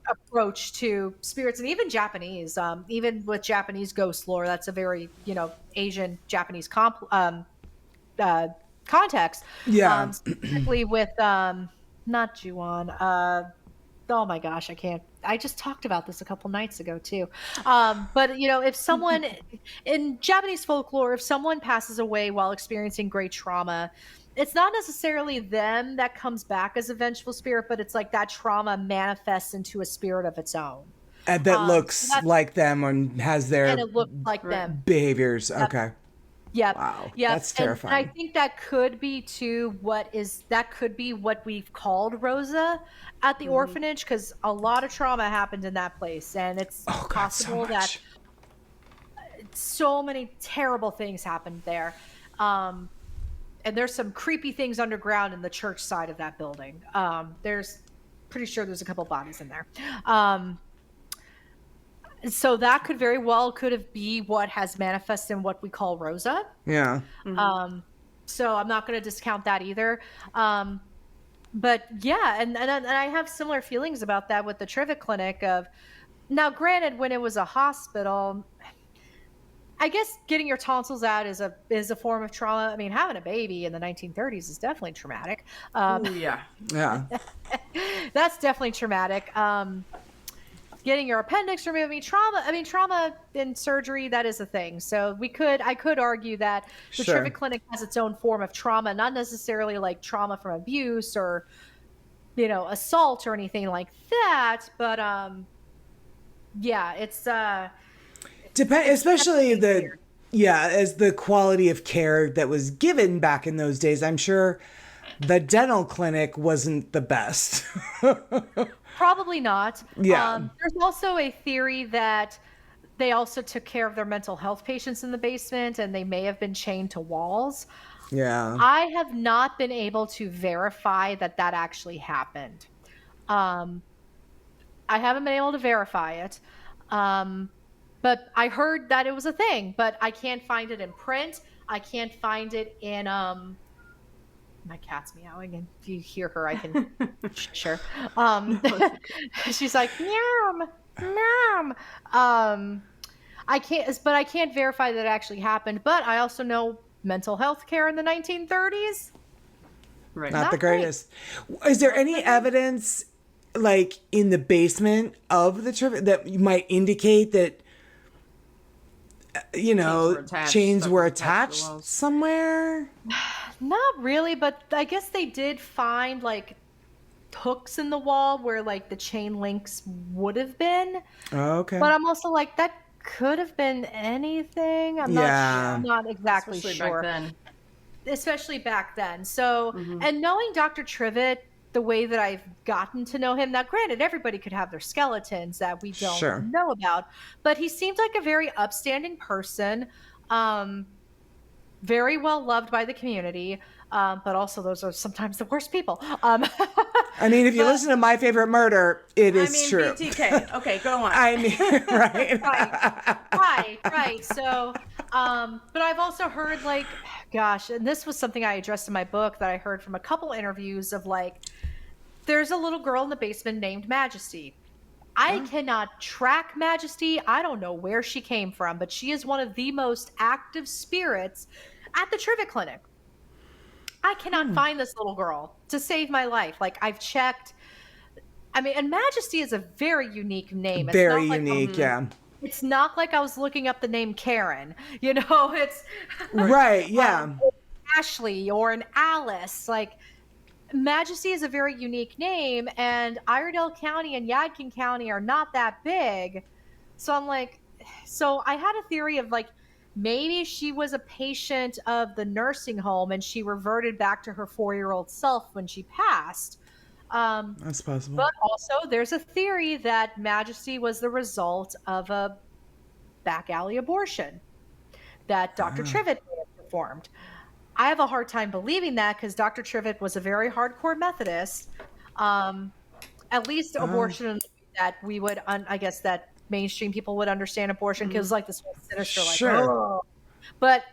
approach to spirits, and even Japanese. Even with Japanese ghost lore, that's a very Asian Japanese context. Yeah. Specifically with not Juon. Oh my gosh, I just talked about this a couple nights ago too. But if someone in Japanese folklore, if someone passes away while experiencing great trauma, it's not necessarily them that comes back as a vengeful spirit, but it's like that trauma manifests into a spirit of its own. And that looks like them and has their and it looks like them behaviors. Yep. Okay. Yep. Wow. Yep. That's terrifying. And I think that could be what we've called Rosa at the orphanage, because a lot of trauma happened in that place, and it's possible that so many terrible things happened there. And there's some creepy things underground in the church side of that building. Pretty sure there's a couple bodies in there. So that could very well be what has manifested in what we call Rosa. Yeah. So I'm not going to discount that either. But yeah, and I have similar feelings about that with the Trivette Clinic. Now, granted, when it was a hospital, I guess getting your tonsils out is a form of trauma. I mean, having a baby in the 1930s is definitely traumatic. Yeah. That's definitely traumatic. Getting your appendix removed, trauma in surgery, that is a thing. So I could argue that the Trivette Clinic has its own form of trauma, not necessarily like trauma from abuse or assault or anything like that. But yeah, it's especially definitely weird. as the quality of care that was given back in those days. I'm sure the dental clinic wasn't the best. Probably not. Yeah. There's also a theory that they also took care of their mental health patients in the basement, and they may have been chained to walls. Yeah. I have not been able to verify that actually happened. Um, I haven't been able to verify it. But I heard that it was a thing, but I can't find it in print. I can't find it in my cat's meowing, and if you hear her, I can sure. She's like meow, meow. I can't verify that it actually happened. But I also know mental health care in the 1930s. Right. Not the great. greatest. Is there any evidence, like in the basement of the Trivette, that might indicate that chains were attached somewhere? Not really, but I guess they did find like hooks in the wall where like the chain links would have been. Oh, okay. But I'm also like, that could have been anything. I'm not exactly Especially sure. back then. Especially back then. So, and knowing Dr. Trivette the way that I've gotten to know him, now granted, everybody could have their skeletons that we don't know about, but he seemed like a very upstanding person, very well loved by the community, but also those are sometimes the worst people. I mean, if you listen to My Favorite Murder, it is true. BTK. Okay, go on. I mean, right. Right. So, but I've also heard like, gosh, and this was something I addressed in my book that I heard from a couple interviews of like, there's a little girl in the basement named Majesty. I cannot track Majesty. I don't know where she came from, but she is one of the most active spirits at the Trivette Clinic. I cannot find this little girl to save my life. Like, I've checked. I mean, and Majesty is a very unique name. It's very not unique, yeah. It's not like I was looking up the name Karen. It's right, yeah. Ashley or an Alice. Like, Majesty is a very unique name, and Iredell County and Yadkin County are not that big. So I'm like, so I had a theory of like, maybe she was a patient of the nursing home and she reverted back to her 4-year-old self when she passed. That's possible. But also there's a theory that Majesty was the result of a back alley abortion that Dr. Trivette performed. I have a hard time believing that because Dr. Trivette was a very hardcore Methodist. At least abortion that we would, I guess that mainstream people would understand abortion because like this whole sinister, like, oh. But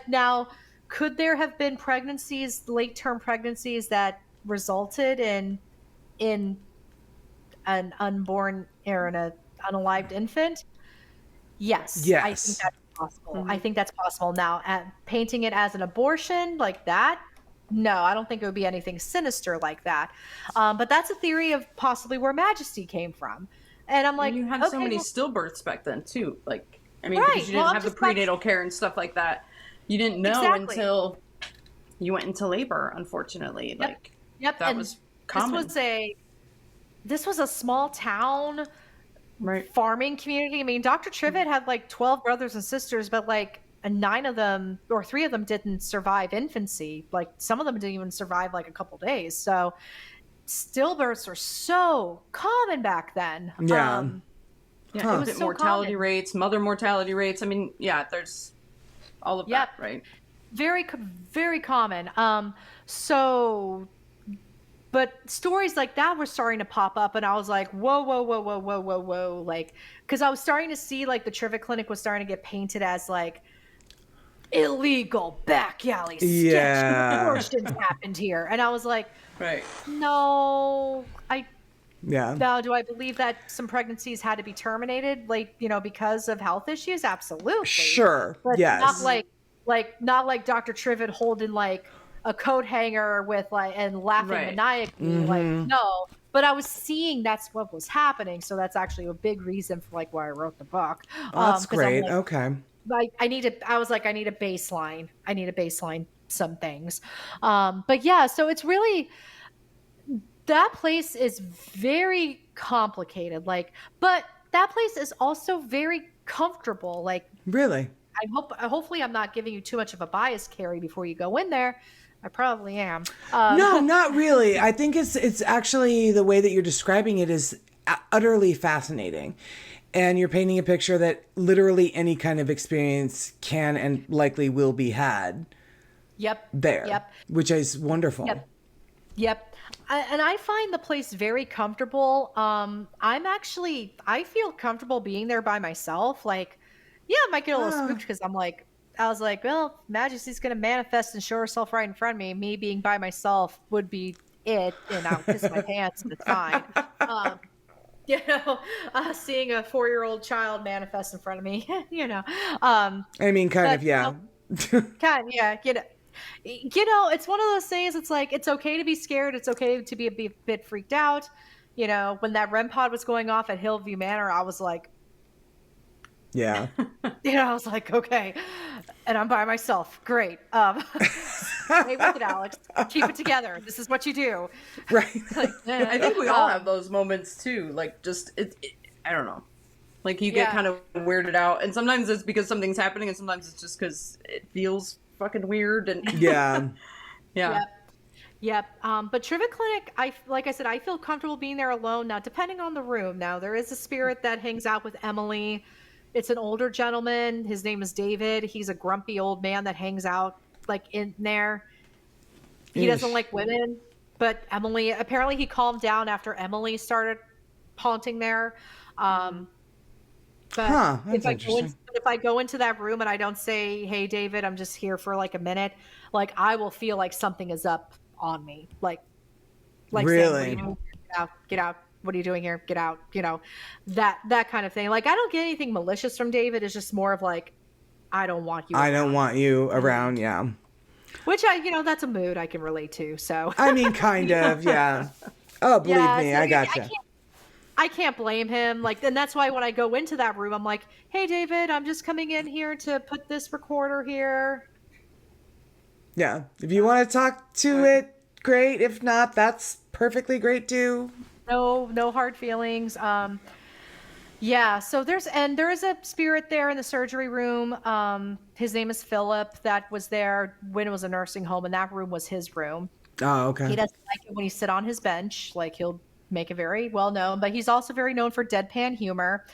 now, could there have been pregnancies, late-term pregnancies that resulted in an unborn or an unalived infant? Yes. I think that's possible. I think that's possible. Now, painting it as an abortion like that, no, I don't think it would be anything sinister like that. But that's a theory of possibly where Majesty came from. And I'm like, you had so many stillbirths back then too. Like, I mean, right. because you didn't have the prenatal care and stuff like that. You didn't know until you went into labor, unfortunately. Yep. That was common. This was a small town farming community. I mean, Dr. Trivette had like 12 brothers and sisters, but like 9 of them or 3 of them didn't survive infancy. Like some of them didn't even survive like a couple days. So stillbirths are so common back then. Yeah. It was so mortality common. rates, mother mortality rates. I mean, yeah, there's all of that, right? Very, very common. But stories like that were starting to pop up, and I was like, whoa. Like, because I was starting to see, like, the Trivette Clinic was starting to get painted as, like, illegal back alley sketch. Abortions happened here. And I was like, no, now, do I believe that some pregnancies had to be terminated, like, because of health issues? Absolutely. Sure. But yes. not like Dr. Trivette holding, like, a coat hanger with and laughing maniacally, like, no. But I was seeing that's what was happening, so that's actually a big reason for like why I wrote the book. That's great. Like, okay. I need a baseline. I need to baseline some things. But yeah, so it's really that place is very complicated, like, but that place is also very comfortable. Like, Really? hopefully I'm not giving you too much of a bias, Carrie, before you go in there. I probably am. No, not really. I think it's actually the way that you're describing it is utterly fascinating. And you're painting a picture that literally any kind of experience can and likely will be had Yep. there, Yep. which is wonderful. Yep. And I find the place very comfortable. I feel comfortable being there by myself. Like, yeah, I might get a little spooked because I was like, well, Majesty's going to manifest and show herself right in front of me. Me being by myself would be it, and I'll piss my pants, and it's fine. Seeing a 4-year-old child manifest in front of me, I mean, kind of, yeah. yeah. It's one of those things. It's like, it's okay to be scared. It's okay to be a bit freaked out. When that REM pod was going off at Hillview Manor, I was like, yeah. I was like, okay. And I'm by myself. Great. Stay with it, Alex. Keep it together. This is what you do. Right. I think we all have those moments too. Like, just, I don't know. Like, you get kind of weirded out. And sometimes it's because something's happening, and sometimes it's just because it feels fucking weird. And yeah. Yep. But Trivette Clinic, like I said, I feel comfortable being there alone. Now, depending on the room. Now, there is a spirit that hangs out with Emily. It's an older gentleman. His name is David. He's a grumpy old man that hangs out like in there. He doesn't like women, but Emily, apparently he calmed down after Emily started haunting there. But if I go into that room and I don't say, "Hey, David, I'm just here for like a minute," like I will feel like something is up on me. Like really? Saying, get out. What are you doing here? Get out. That kind of thing. Like, I don't get anything malicious from David. It's just more of like, I don't want you. I don't want you around. Yeah. Which that's a mood I can relate to. So I mean, kind of, yeah. Oh, believe me, so I gotcha. I can't blame him. Like, and that's why when I go into that room, I'm like, "Hey, David, I'm just coming in here to put this recorder here." Yeah, if you want to talk to it, great. If not, that's perfectly great too. No hard feelings. Yeah, so there is a spirit there in the surgery room. His name is Philip, that was there when it was a nursing home, and that room was his room. Oh, okay. He doesn't like it when you sit on his bench. Like, he'll make it very well known, but he's also very known for deadpan humor.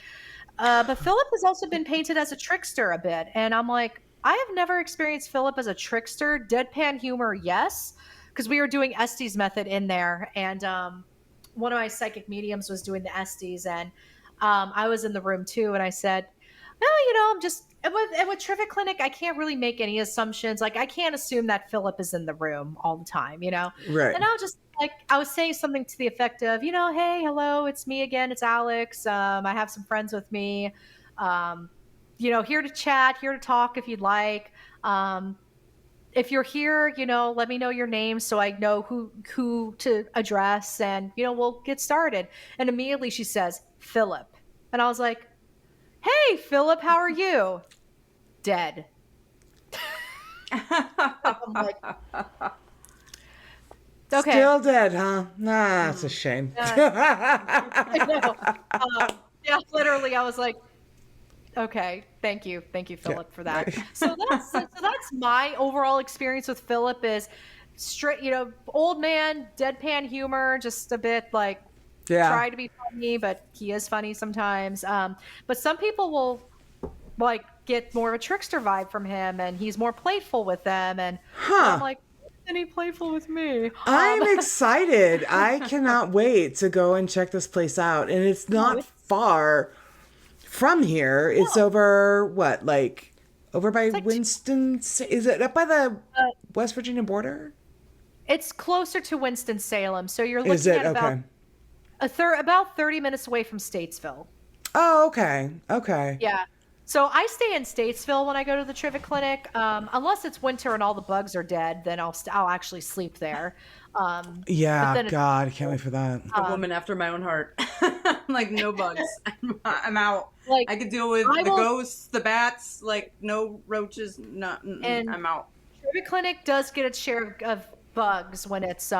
But Philip has also been painted as a trickster a bit, and I'm like, I have never experienced Philip as a trickster. Deadpan humor, yes, because we were doing Estes method in there, and one of my psychic mediums was doing the Estes, and I was in the room too, and I said, I'm just with Trivette Clinic, I can't really make any assumptions. Like, I can't assume that Philip is in the room all the time, Right. And I was saying something to the effect of, "Hey, hello, it's me again. It's Alex. I have some friends with me. Here to chat, here to talk if you'd like. If you're here, let me know your name so I know who to address, and we'll get started." And immediately she says, "Philip," and I was like, "Hey, Philip, how are you?" Dead. I'm like, okay. Still dead, huh? Nah, that's a shame. I know. Yeah, literally, I was like, okay, thank you, Philip, for that. So that's my overall experience with Philip. Is straight, old man, deadpan humor, just a bit like try to be funny, but he is funny sometimes. But some people will like get more of a trickster vibe from him, and he's more playful with them. And I'm like, isn't he playful with me? I'm excited. I cannot wait to go and check this place out. And it's not far from here. It's over over by Winston? Is it up by the West Virginia border? It's closer to Winston-Salem, so you're looking at about 30 minutes away from Statesville. Oh, okay. Okay. Yeah. So I stay in Statesville when I go to the Trivette Clinic. Unless it's winter and all the bugs are dead, then I'll actually sleep there. Yeah, God, I can't wait for that. A woman after my own heart. Like, no bugs. I'm out. Like, I could deal with the ghosts, the bats, like no roaches. I'm out. Trivette Clinic does get its share of bugs when it's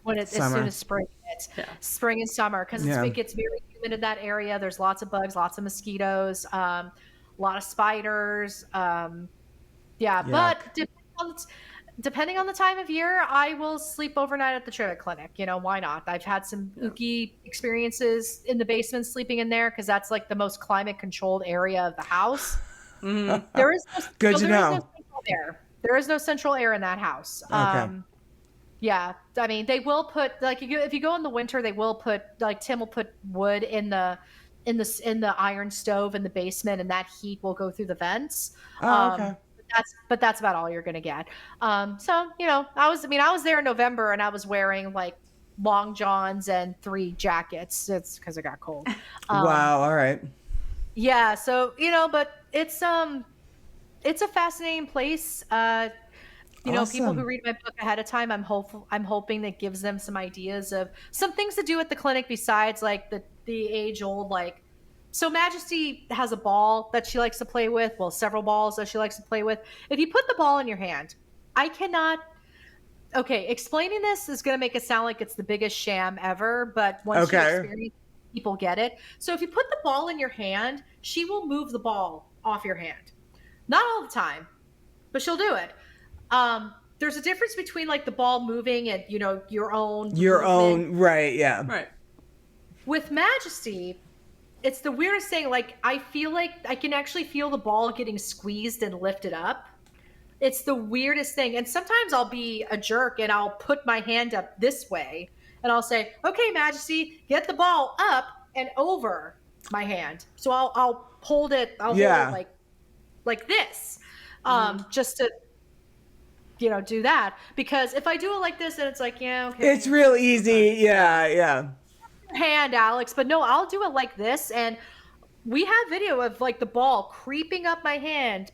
when as soon as spring hits, spring and summer, because it gets very humid in that area. There's lots of bugs, lots of mosquitoes, a lot of spiders. But depending on the time of year, I will sleep overnight at the Trivette Clinic. You know, why not? I've had some ooky experiences in the basement sleeping in there because that's like the most climate controlled area of the house. Mm-hmm. There is no, good to know. No central air. There is no central air in that house. Okay. Yeah, I mean, they will put like if you go in the winter, they will put like Tim will put wood in the iron stove in the basement, and that heat will go through the vents. Okay. But that's about all you're gonna get. So you know, I was there in November, and I was wearing like long johns and 3 jackets. It's because it got cold. Wow. All right. Yeah. So you know, but it's a fascinating place. You know, people who read my book ahead of time, I'm hoping that gives them some ideas of some things to do at the clinic besides like the age old like. So Majesty has a ball that she likes to play with. Well, several balls that she likes to play with. If you put the ball in your hand, I cannot. Okay, explaining this is going to make it sound like it's the biggest sham ever, but once you experience it, people get it. So if you put the ball in your hand, she will move the ball off your hand. Not all the time, but she'll do it. There's a difference between like the ball moving and, you know, your own, right. Yeah. Right. With Majesty, it's the weirdest thing. Like, I feel like I can actually feel the ball getting squeezed and lifted up. It's the weirdest thing. And sometimes I'll be a jerk and I'll put my hand up this way and I'll say, okay, Majesty, get the ball up and over my hand. So I'll hold it. I'll hold it like this, just to, you know, do that. Because if I do it like this, then it's like, yeah, okay. It's real easy. Yeah. Hand, Alex, but no, I'll do it like this, and we have video of like the ball creeping up my hand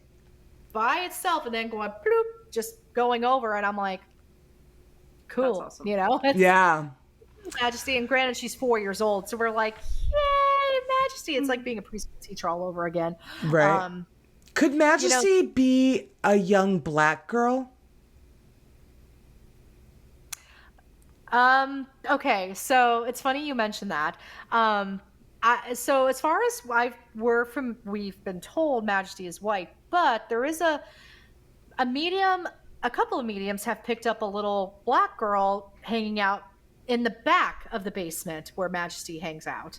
by itself and then going bloop, just going over, and I'm like, cool. That's awesome. You know? Yeah. Majesty, and granted she's 4 years old, so we're like, yay, Majesty. It's like being a preschool teacher all over again. Right. Could Majesty be a young black girl? Okay, so it's funny you mentioned that. So as far as we've been told Majesty is white, but there is a medium, a couple of mediums have picked up a little black girl hanging out in the back of the basement where Majesty hangs out.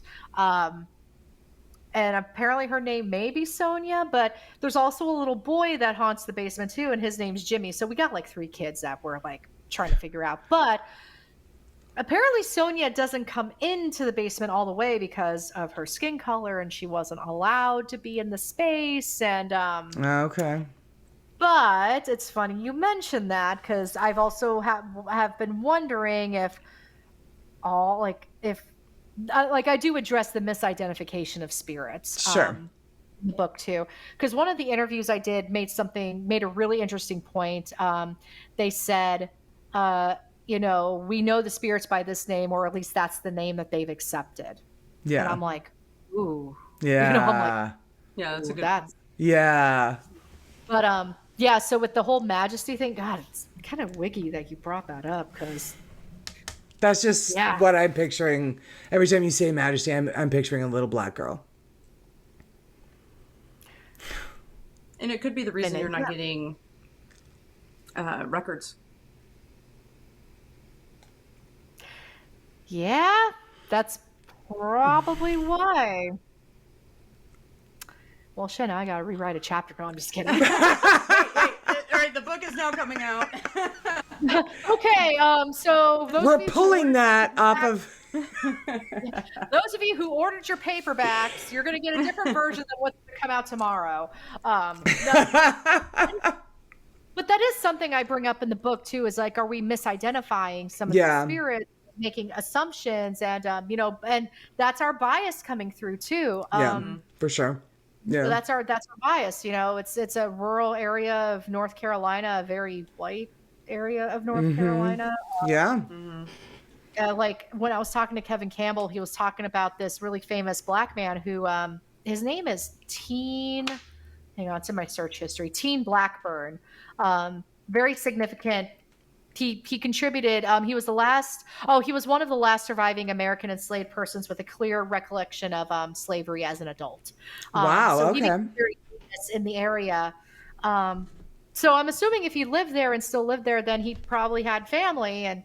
And apparently her name may be Sonia, but there's also a little boy that haunts the basement too, and his name's Jimmy. So we got like 3 kids that we're like trying to figure out. But apparently Sonia doesn't come into the basement all the way because of her skin color, and she wasn't allowed to be in the space. And okay. But it's funny you mentioned that, because I've also have been wondering if I do address the misidentification of spirits. Sure. In the book too, because one of the interviews I did made a really interesting point. They said, you know, we know the spirits by this name, or at least that's the name that they've accepted. Yeah. And I'm like, ooh. Yeah. You know, I'm like, yeah, that's a good. Yeah. But yeah. So with the whole Majesty thing, God, it's kind of wiggy that you brought that up, because that's just what I'm picturing. Every time you say Majesty, I'm picturing a little black girl. And it could be the reason you're not getting records. Yeah, that's probably why. Well, shit, now I gotta rewrite a chapter. No, I'm just kidding. wait, all right, the book is now coming out. Okay, so we're pulling that off of. Those of you who ordered your paperbacks, you're going to get a different version than what's going to come out tomorrow. But that is something I bring up in the book too. Is like, are we misidentifying some of the spirits, making assumptions, and you know, and that's our bias coming through too. For sure. Yeah, so that's our bias. You know, it's a rural area of North Carolina, a very white area of North Carolina. Like when I was talking to Kevin Campbell, he was talking about this really famous black man who his name is Teen. Hang on, it's in my search history. Teen Blackburn. Very significant he contributed. He was one of the last surviving American enslaved persons with a clear recollection of slavery as an adult. Wow. So Okay. he became very famous in the area. So I'm assuming if he lived there and still lived there, then he probably had family and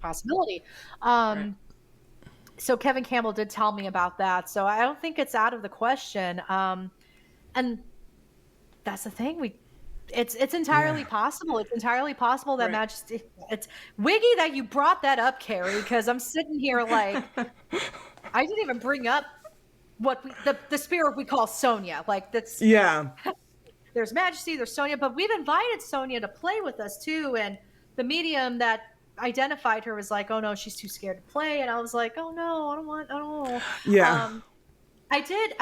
possibility. Right. So Kevin Campbell did tell me about that. So I don't think it's out of the question. And that's the thing. It's entirely possible. It's entirely possible that Majesty. It's wiggy that you brought that up, Carrie, because I'm sitting here like I didn't even bring up what the spirit we call Sonia. Like that's There's Majesty, there's Sonia, but we've invited Sonia to play with us too. And the medium that identified her was like, "Oh no, she's too scared to play." And I was like, "Oh no, I don't know." Yeah. I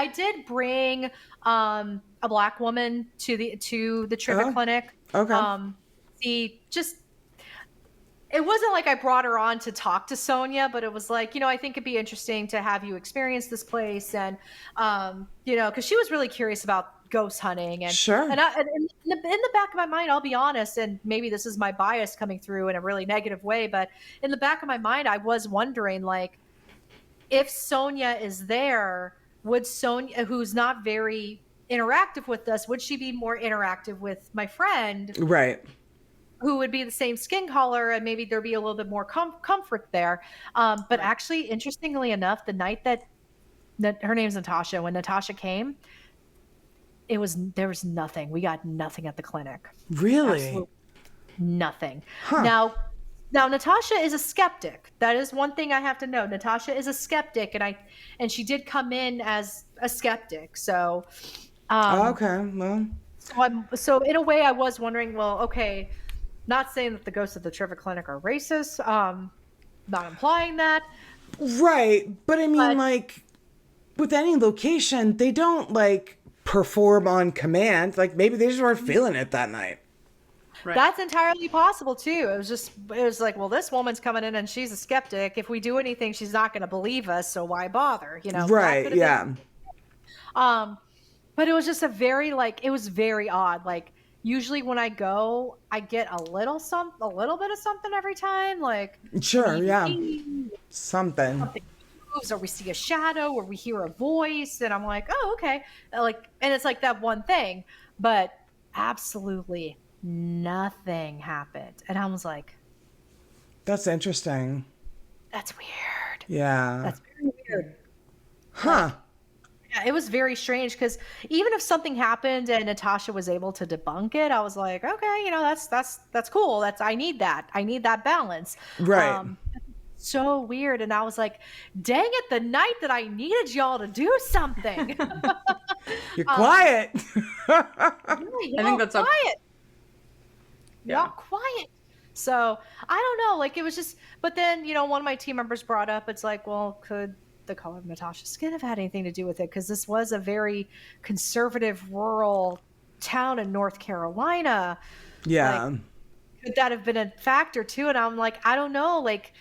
did bring a black woman to the Trivette Clinic. Okay. It wasn't like I brought her on to talk to Sonia, but it was like, I think it'd be interesting to have you experience this place. And, because she was really curious about ghost hunting. And, sure. And in the back of my mind, I'll be honest, and maybe this is my bias coming through in a really negative way, but in the back of my mind, I was wondering, like, if Sonia is there, would Sonia, who's not very interactive with us, would she be more interactive with my friend? Right. Who would be the same skin color, and maybe there'd be a little bit more comfort there. But actually, interestingly enough, the night that her name's Natasha, when Natasha came, there was nothing. We got nothing at the clinic. Really? Absolutely nothing. Huh. Now Natasha is a skeptic. That is one thing I have to know. Natasha is a skeptic, and she did come in as a skeptic. So, okay. Well, so in a way, I was wondering. Well, okay. Not saying that the ghosts of the Trivette Clinic are racist. Not implying that. Right. But I mean, like, with any location, they don't, like, perform on command. Like, maybe they just weren't feeling it that night. Right. That's entirely possible, too. It was like, well, this woman's coming in and she's a skeptic. If we do anything, she's not going to believe us, so why bother? Right, yeah. But it was just it was very odd. Like, usually when I go, I get a little bit of something every time. Like, sure, yeah, something moves, or we see a shadow, or we hear a voice, and I'm like, oh, okay. Like, and it's like that one thing, but absolutely nothing happened, and I was like, that's interesting. That's weird. Yeah, that's very weird. Huh. Yeah, it was very strange, because even if something happened and Natasha was able to debunk it, I was like, okay, that's cool. I need that balance. Right. So weird. And I was like, dang it, the night that I needed y'all to do something. You're quiet. I think that's quiet. Yeah. Quiet. So I don't know. Like, it was just, but then, one of my team members brought up, it's like, well, could the color of Natasha's skin have had anything to do with it? Because this was a very conservative rural town in North Carolina. Yeah. Like, could that have been a factor too? And I'm like, I don't know. Like,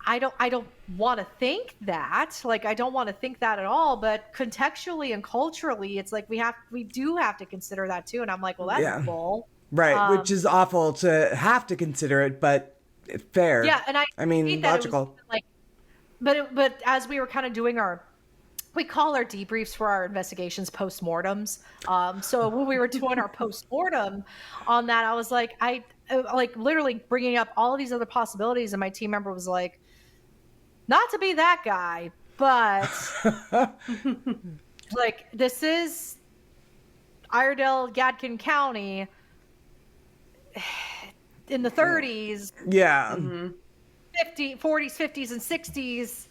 I don't want to think that. Like, I don't want to think that at all. But contextually and culturally, it's like we do have to consider that too. And I'm like, well, that's bull. Right, which is awful to have to consider it, but fair. Yeah, and I mean, logical. But as we were kind of doing we call our debriefs for our investigations postmortems. So when we were doing our postmortem on that, I was like, I literally bringing up all of these other possibilities, and my team member was like, not to be that guy, but like, this is Iredell, Yadkin County in the 30s. Yeah. Mm-hmm. 40s, 50s, and 60s.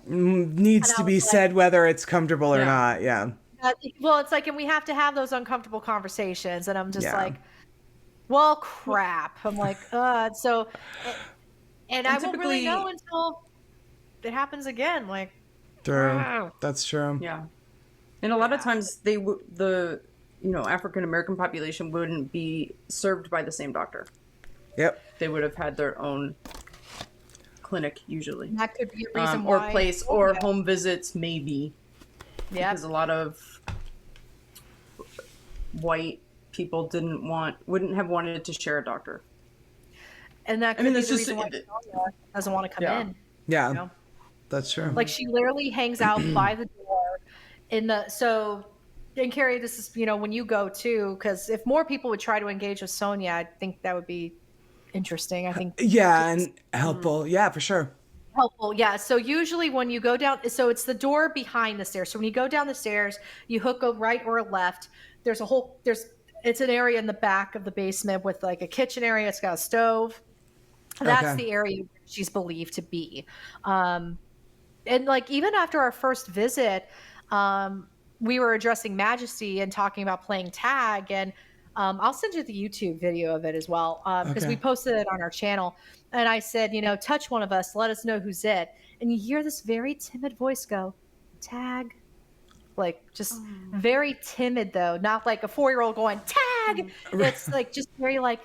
Needs to be said whether it's comfortable or not. Yeah. Well, it's like, and we have to have those uncomfortable conversations, and I'm just like, well, crap. I'm like, so, and I won't really know until it happens again. Like, true. That's true. Yeah. And a lot of times the African American population wouldn't be served by the same doctor. Yep. They would have had their own clinic usually. That could be a reason why. Or place, or home visits, maybe. Yeah. Because a lot of white people wouldn't have wanted to share a doctor. And that could be the reason why Sonia doesn't want to come in. Yeah, you know? That's true. Like she literally hangs out by the door and Carrie, this is, when you go too, because if more people would try to engage with Sonia, I think that would be interesting. I think. Yeah, and helpful. Yeah, for sure. Helpful. Yeah. So usually when you go down, so it's the door behind the stairs. So when you go down the stairs, you hook a right or a left. It's an area in the back of the basement with like a kitchen area. It's got a stove. That's the area she's believed to be. And like, even after our first visit, we were addressing Majesty and talking about playing tag. And I'll send you the YouTube video of it as well, because we posted it on our channel. And I said, touch one of us, let us know who's it. And you hear this very timid voice go, tag. Like, just very timid, though. Not like a 4-year-old going, tag. It's like just very like,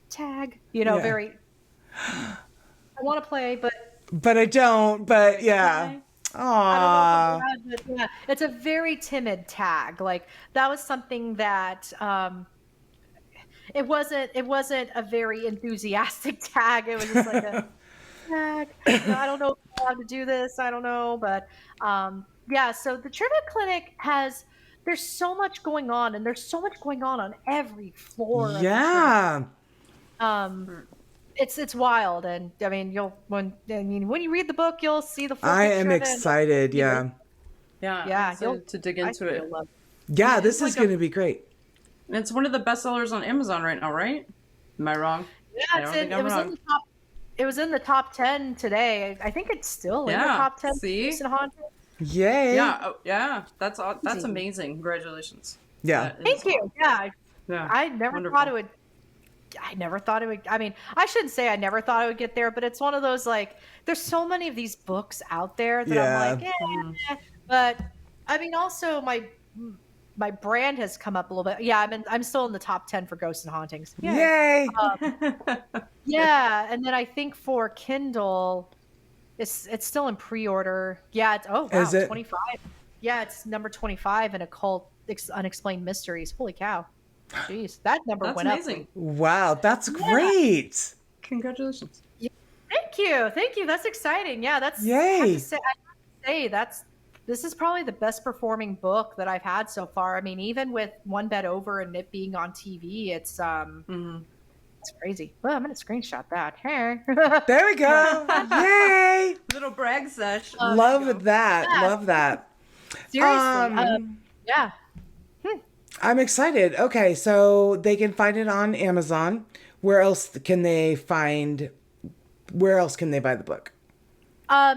tag. Very, I want to play, but I don't. But yeah. I don't know if I'm glad, but yeah, it's a very timid tag. Like, that was something that it wasn't a very enthusiastic tag. It was just like a tag. I don't know if I'm allowed to do this. I don't know, but yeah. So the Trivette Clinic there's so much going on, and there's so much going on every floor. Yeah. It's wild, and I mean, when you read the book, you'll see the full I picture am of it. excited. Yeah. Yeah. To dig into it. Yeah, this is going to be great. And it's one of the best sellers on Amazon right now, right? Am I wrong? Yeah, it was in the top 10 today. I think it's still in the top 10. See? Yay. Yeah. That's amazing. Congratulations. Yeah. Thank you. Yeah. I never Wonderful. thought it would. I mean, I shouldn't say I never thought it would get there, but it's one of those, like, there's so many of these books out there that I'm like, but I mean, also my brand has come up a little bit. Yeah, I'm still in the top 10 for Ghosts and Hauntings. Yay. Yeah, and then I think for Kindle, it's still in pre-order. Yeah, Is it? 25. Yeah, it's number 25 in Occult Unexplained Mysteries. Holy cow. Jeez, that number went amazing. up. Wow, that's great. Congratulations. Yeah. Thank you. That's exciting. Yeah, that's Yay. I have to say this is probably the best performing book that I've had so far. I mean, even with One Bed Over and it being on TV, it's crazy. Well, I'm gonna screenshot that. There we go. Yay. Little brag sesh. Love that. Yeah. Love that. Seriously. Yeah. I'm excited. Okay, so they can find it on Amazon. Where else can they buy the book?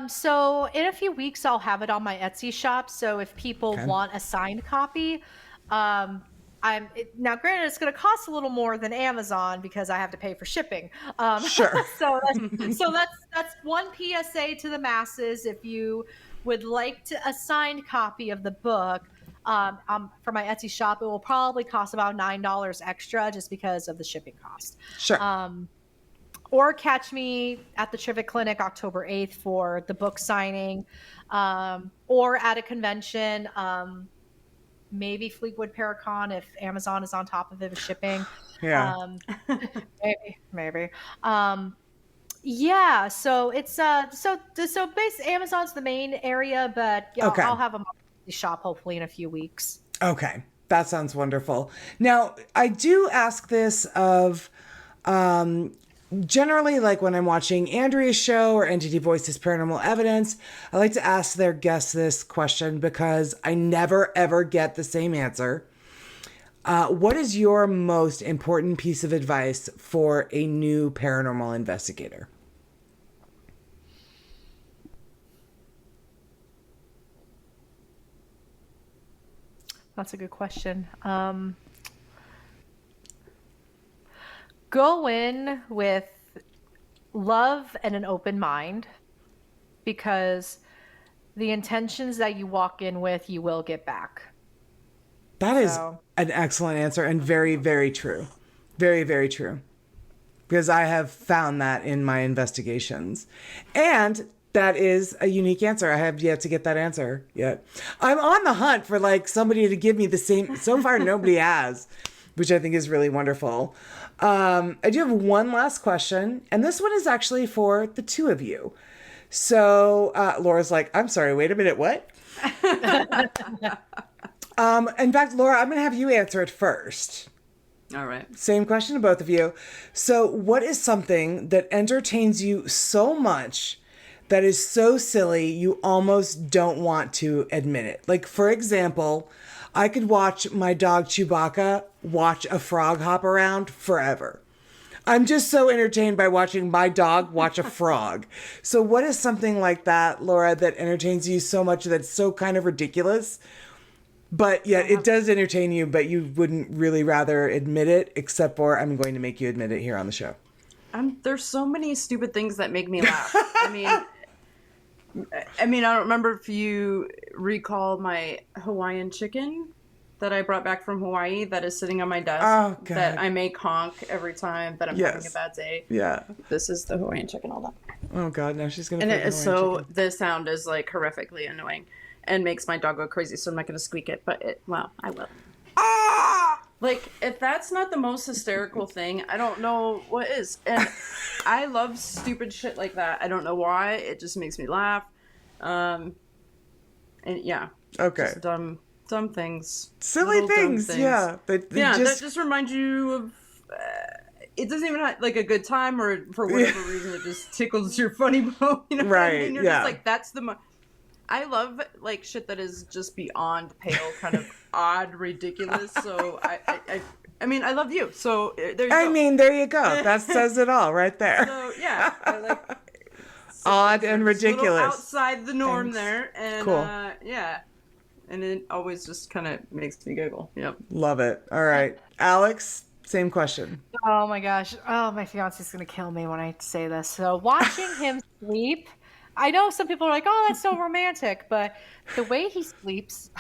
So in a few weeks, I'll have it on my Etsy shop. So if people want a signed copy, now granted, it's going to cost a little more than Amazon because I have to pay for shipping. Sure. so that's one PSA to the masses. If you would like a signed copy of the book, for my Etsy shop, it will probably cost about $9 extra just because of the shipping cost. Sure. Or catch me at the Trivette Clinic October 8th for the book signing, or at a convention, maybe Fleetwood Paracon if Amazon is on top of it with shipping. Yeah. Maybe. Yeah. So it's so basically Amazon's the main area, but I'll have them shop hopefully in a few weeks. Okay, that sounds wonderful. Now, I do ask this of generally, like when I'm watching Andrea's show or Entity Voices Paranormal Evidence, I like to ask their guests this question because I never ever get the same answer. What is your most important piece of advice for a new paranormal investigator? That's a good question. Go in with love and an open mind, because the intentions that you walk in with, you will get back. That is an excellent answer and very, very true. Very, very true. Because I have found that in my investigations. And That is a unique answer. I have yet to get that answer yet. I'm on the hunt for like somebody to give me the same. So far, nobody has, which I think is really wonderful. I do have one last question, and this one is actually for the two of you. So Laura's like, I'm sorry, wait a minute, what? In fact, Laura, I'm going to have you answer it first. All right. Same question to both of you. So what is something that entertains you so much that is so silly you almost don't want to admit it? Like, for example, I could watch my dog Chewbacca watch a frog hop around forever. I'm just so entertained by watching my dog watch a frog. So what is something like that, Laura, that entertains you so much that's so kind of ridiculous, but yet it does entertain you, but you wouldn't really rather admit it, except for I'm going to make you admit it here on the show. There's so many stupid things that make me laugh. I mean, I don't remember if you recall my Hawaiian chicken that I brought back from Hawaii that is sitting on my desk. Oh, God. That I make honk every time that I'm having a bad day. Yeah. This is the Hawaiian chicken, all that. Oh, God, now she's going to And put it is Hawaiian chicken. the sound is like horrifically annoying and makes my dog go crazy, so I'm not going to squeak it, but I will. Ah! Like, if that's not the most hysterical thing, I don't know what is. And I love stupid shit like that. I don't know why. It just makes me laugh. And yeah. Okay. Just dumb things. Silly Little dumb things, yeah. That just remind you of... it doesn't even have, like, a good time, or for whatever reason, it just tickles your funny bone. You know what I mean? You're just like, that's the... I love, like, shit that is just beyond pale, kind of odd, ridiculous. So, I mean, I love you. So, there you go. I mean, there you go. That says it all right there. So, yeah. I like... Odd and ridiculous. Outside the norm. Thanks. There. And, cool. Yeah. And it always just kind of makes me giggle. Yep. Love it. All right. Alex, same question. Oh my gosh. Oh, my fiance's going to kill me when I say this. So watching him sleep, I know some people are like, oh, that's so romantic, but the way he sleeps,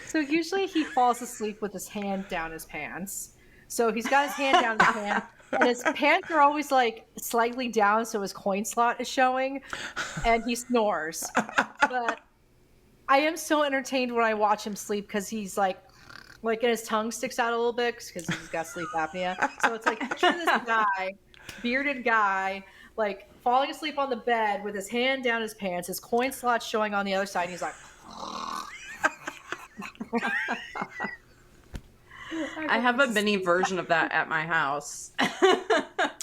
so usually he falls asleep with his hand down his pants. So he's got his hand down his pants, and his pants are always like slightly down, so his coin slot is showing, and he snores. But I am so entertained when I watch him sleep because he's like, and his tongue sticks out a little bit because he's got sleep apnea. So it's like, picture this guy, bearded guy, like falling asleep on the bed with his hand down his pants, his coin slot showing on the other side, and he's like, I have a mini version of that at my house.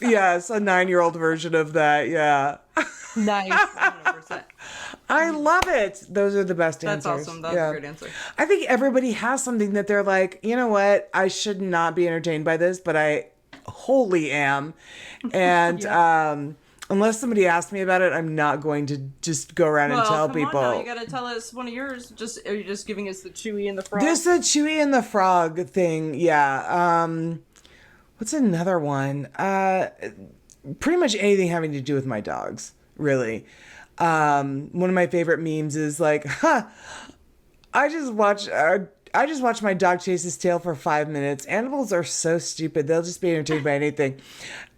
Yes, a 9-year-old version of that. Yeah. nice. 100%. I love it. Those are the best That's answers. awesome. That's a great answer. I think everybody has something that they're like, you know what? I should not be entertained by this, but I wholly am. And unless somebody asks me about it, I'm not going to just go around and tell people. On now. You got to tell us one of yours. Are you just giving us the Chewy and the Frog? This is a Chewy and the Frog thing. Yeah. What's another one? Pretty much anything having to do with my dogs, really. One of my favorite memes is like, I just watch my dog chase his tail for 5 minutes. Animals are so stupid. They'll just be entertained by anything.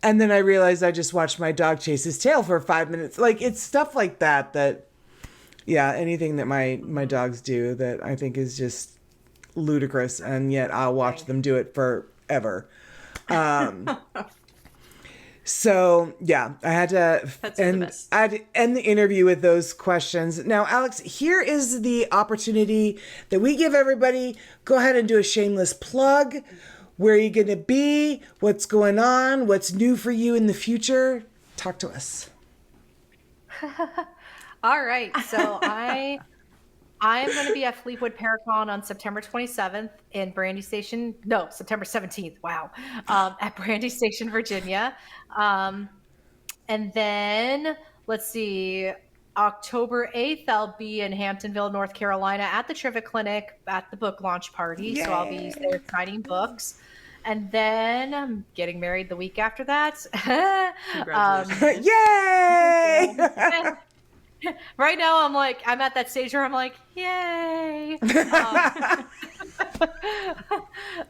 And then I realized I just watched my dog chase his tail for 5 minutes. Like, it's stuff like that, anything that my dogs do that I think is just ludicrous. And yet I'll watch them do it forever. So yeah, I had to end the interview with those questions. Now, Alex, here is the opportunity that we give everybody. Go ahead and do a shameless plug. Where are you going to be? What's going on? What's new for you in the future? Talk to us. All right. So I am going to be at Fleetwood Paracon on September 27th in Brandy Station. No, September 17th. Wow. At Brandy Station, Virginia. And then let's see, October 8th, I'll be in Hamptonville, North Carolina at the Trivette Clinic at the book launch party. Yay. So I'll be there signing books. And then I'm getting married the week after that. Congratulations. Yay! Right now, I'm at that stage where I'm like, yay.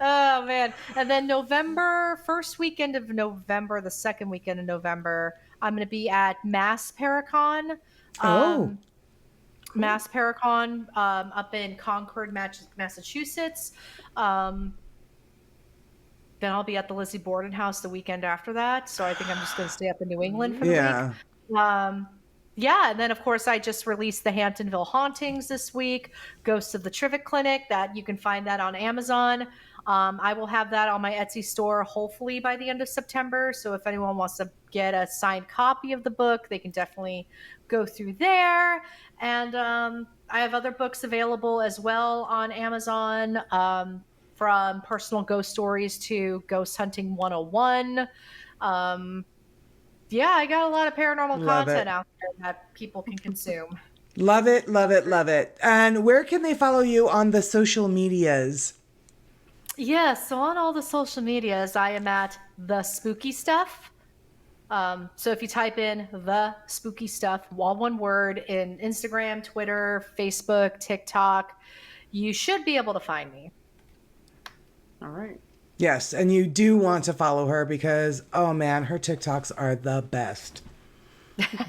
Oh, man. And then November, first weekend of November, the second weekend of November, I'm going to be at Mass Paracon. Oh, Mass Paracon up in Concord, Massachusetts. Um, then I'll be at the Lizzie Borden house the weekend after that. So I think I'm just going to stay up in New England for the yeah. week. Yeah, and then of course I just released the Hamptonville Hauntings this week, Ghosts of the Trivette Clinic. That you can find that on Amazon. I will have that on my Etsy store hopefully by the end of September. So if anyone wants to get a signed copy of the book, they can definitely go through there. And I have other books available as well on Amazon, from personal ghost stories to ghost hunting 101. Yeah, I got a lot of paranormal content out there that people can consume. Love it, love it, love it. And where can they follow you on the social medias? Yeah, so on all the social medias, I am at The Spooky Stuff. So if you type in The Spooky Stuff, all one word, in Instagram, Twitter, Facebook, TikTok, you should be able to find me. All right. Yes, and you do want to follow her because, oh man, her TikToks are the best.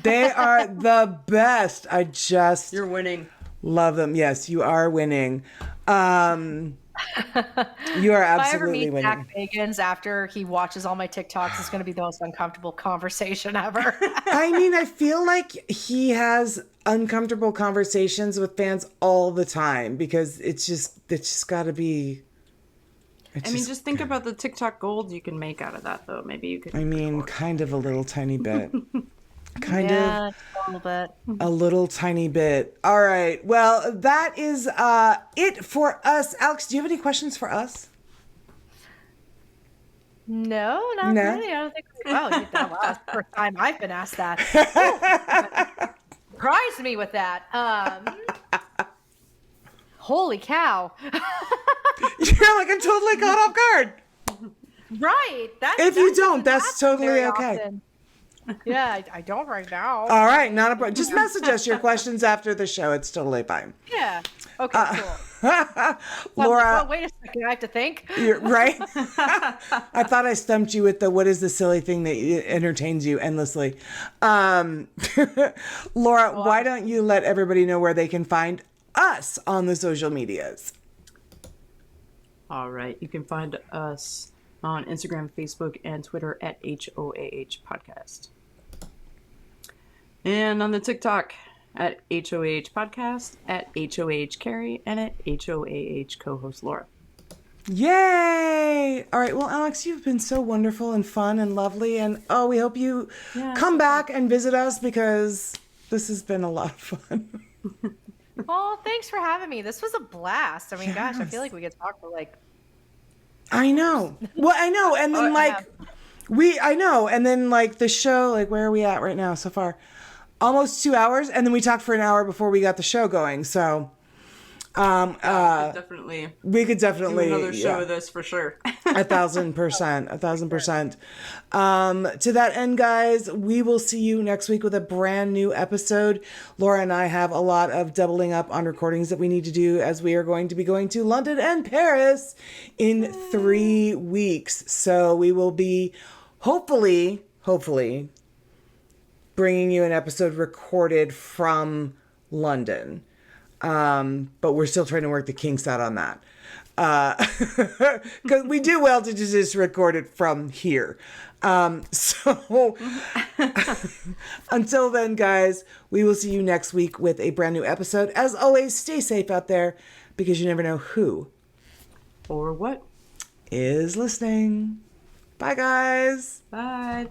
They are the best. You're winning. Love them. Yes, you are winning. You are absolutely if I ever meet winning. Zach Bagans after he watches all my TikToks, it's going to be the most uncomfortable conversation ever. I mean, I feel like he has uncomfortable conversations with fans all the time because it's just got to be. I mean, just think about the TikTok gold you can make out of that, though. Maybe you could. I mean, kind of a little tiny bit. Kind yeah, of a little bit. a little tiny bit. All right. Well, that is it for us. Alex, do you have any questions for us? No, not No? really. I don't think. Wow, that's the first time I've been asked that. Surprised me with that. Holy cow! You're like, I'm totally caught off guard. Right. If you don't, that's totally okay. Often. Yeah, I don't right now. All right, not a problem. Just message us your questions after the show. It's totally fine. Yeah. Okay, cool. Laura, well, wait a second. I have to think. you're right. I thought I stumped you with the what is the silly thing that entertains you endlessly. Laura, why don't you let everybody know where they can find us on the social medias? All right. You can find us on Instagram, Facebook, and Twitter at HOAH Podcast. And on the TikTok at HOAH Podcast, at HOAH Carrie, and at HOAH co-host Laura. Yay! All right. Well, Alex, you've been so wonderful and fun and lovely. And we hope you come back and visit us because this has been a lot of fun. Well, thanks for having me. This was a blast. I mean, gosh, I feel like we could talk for like. I know. Well, I know. And then I know. And then like the show, like where are we at right now so far? Almost 2 hours. And then we talked for an hour before we got the show going. So we could definitely do another show of this for sure. 1,000%. To that end, guys, we will see you next week with a brand new episode. Laura and I have a lot of doubling up on recordings that we need to do as we are going to be going to London and Paris in 3 weeks. So we will be hopefully bringing you an episode recorded from London. But we're still trying to work the kinks out on that. Because we do well to just record it from here. So until then, guys, we will see you next week with a brand new episode. As always, stay safe out there because you never know who or what is listening. Bye, guys. Bye.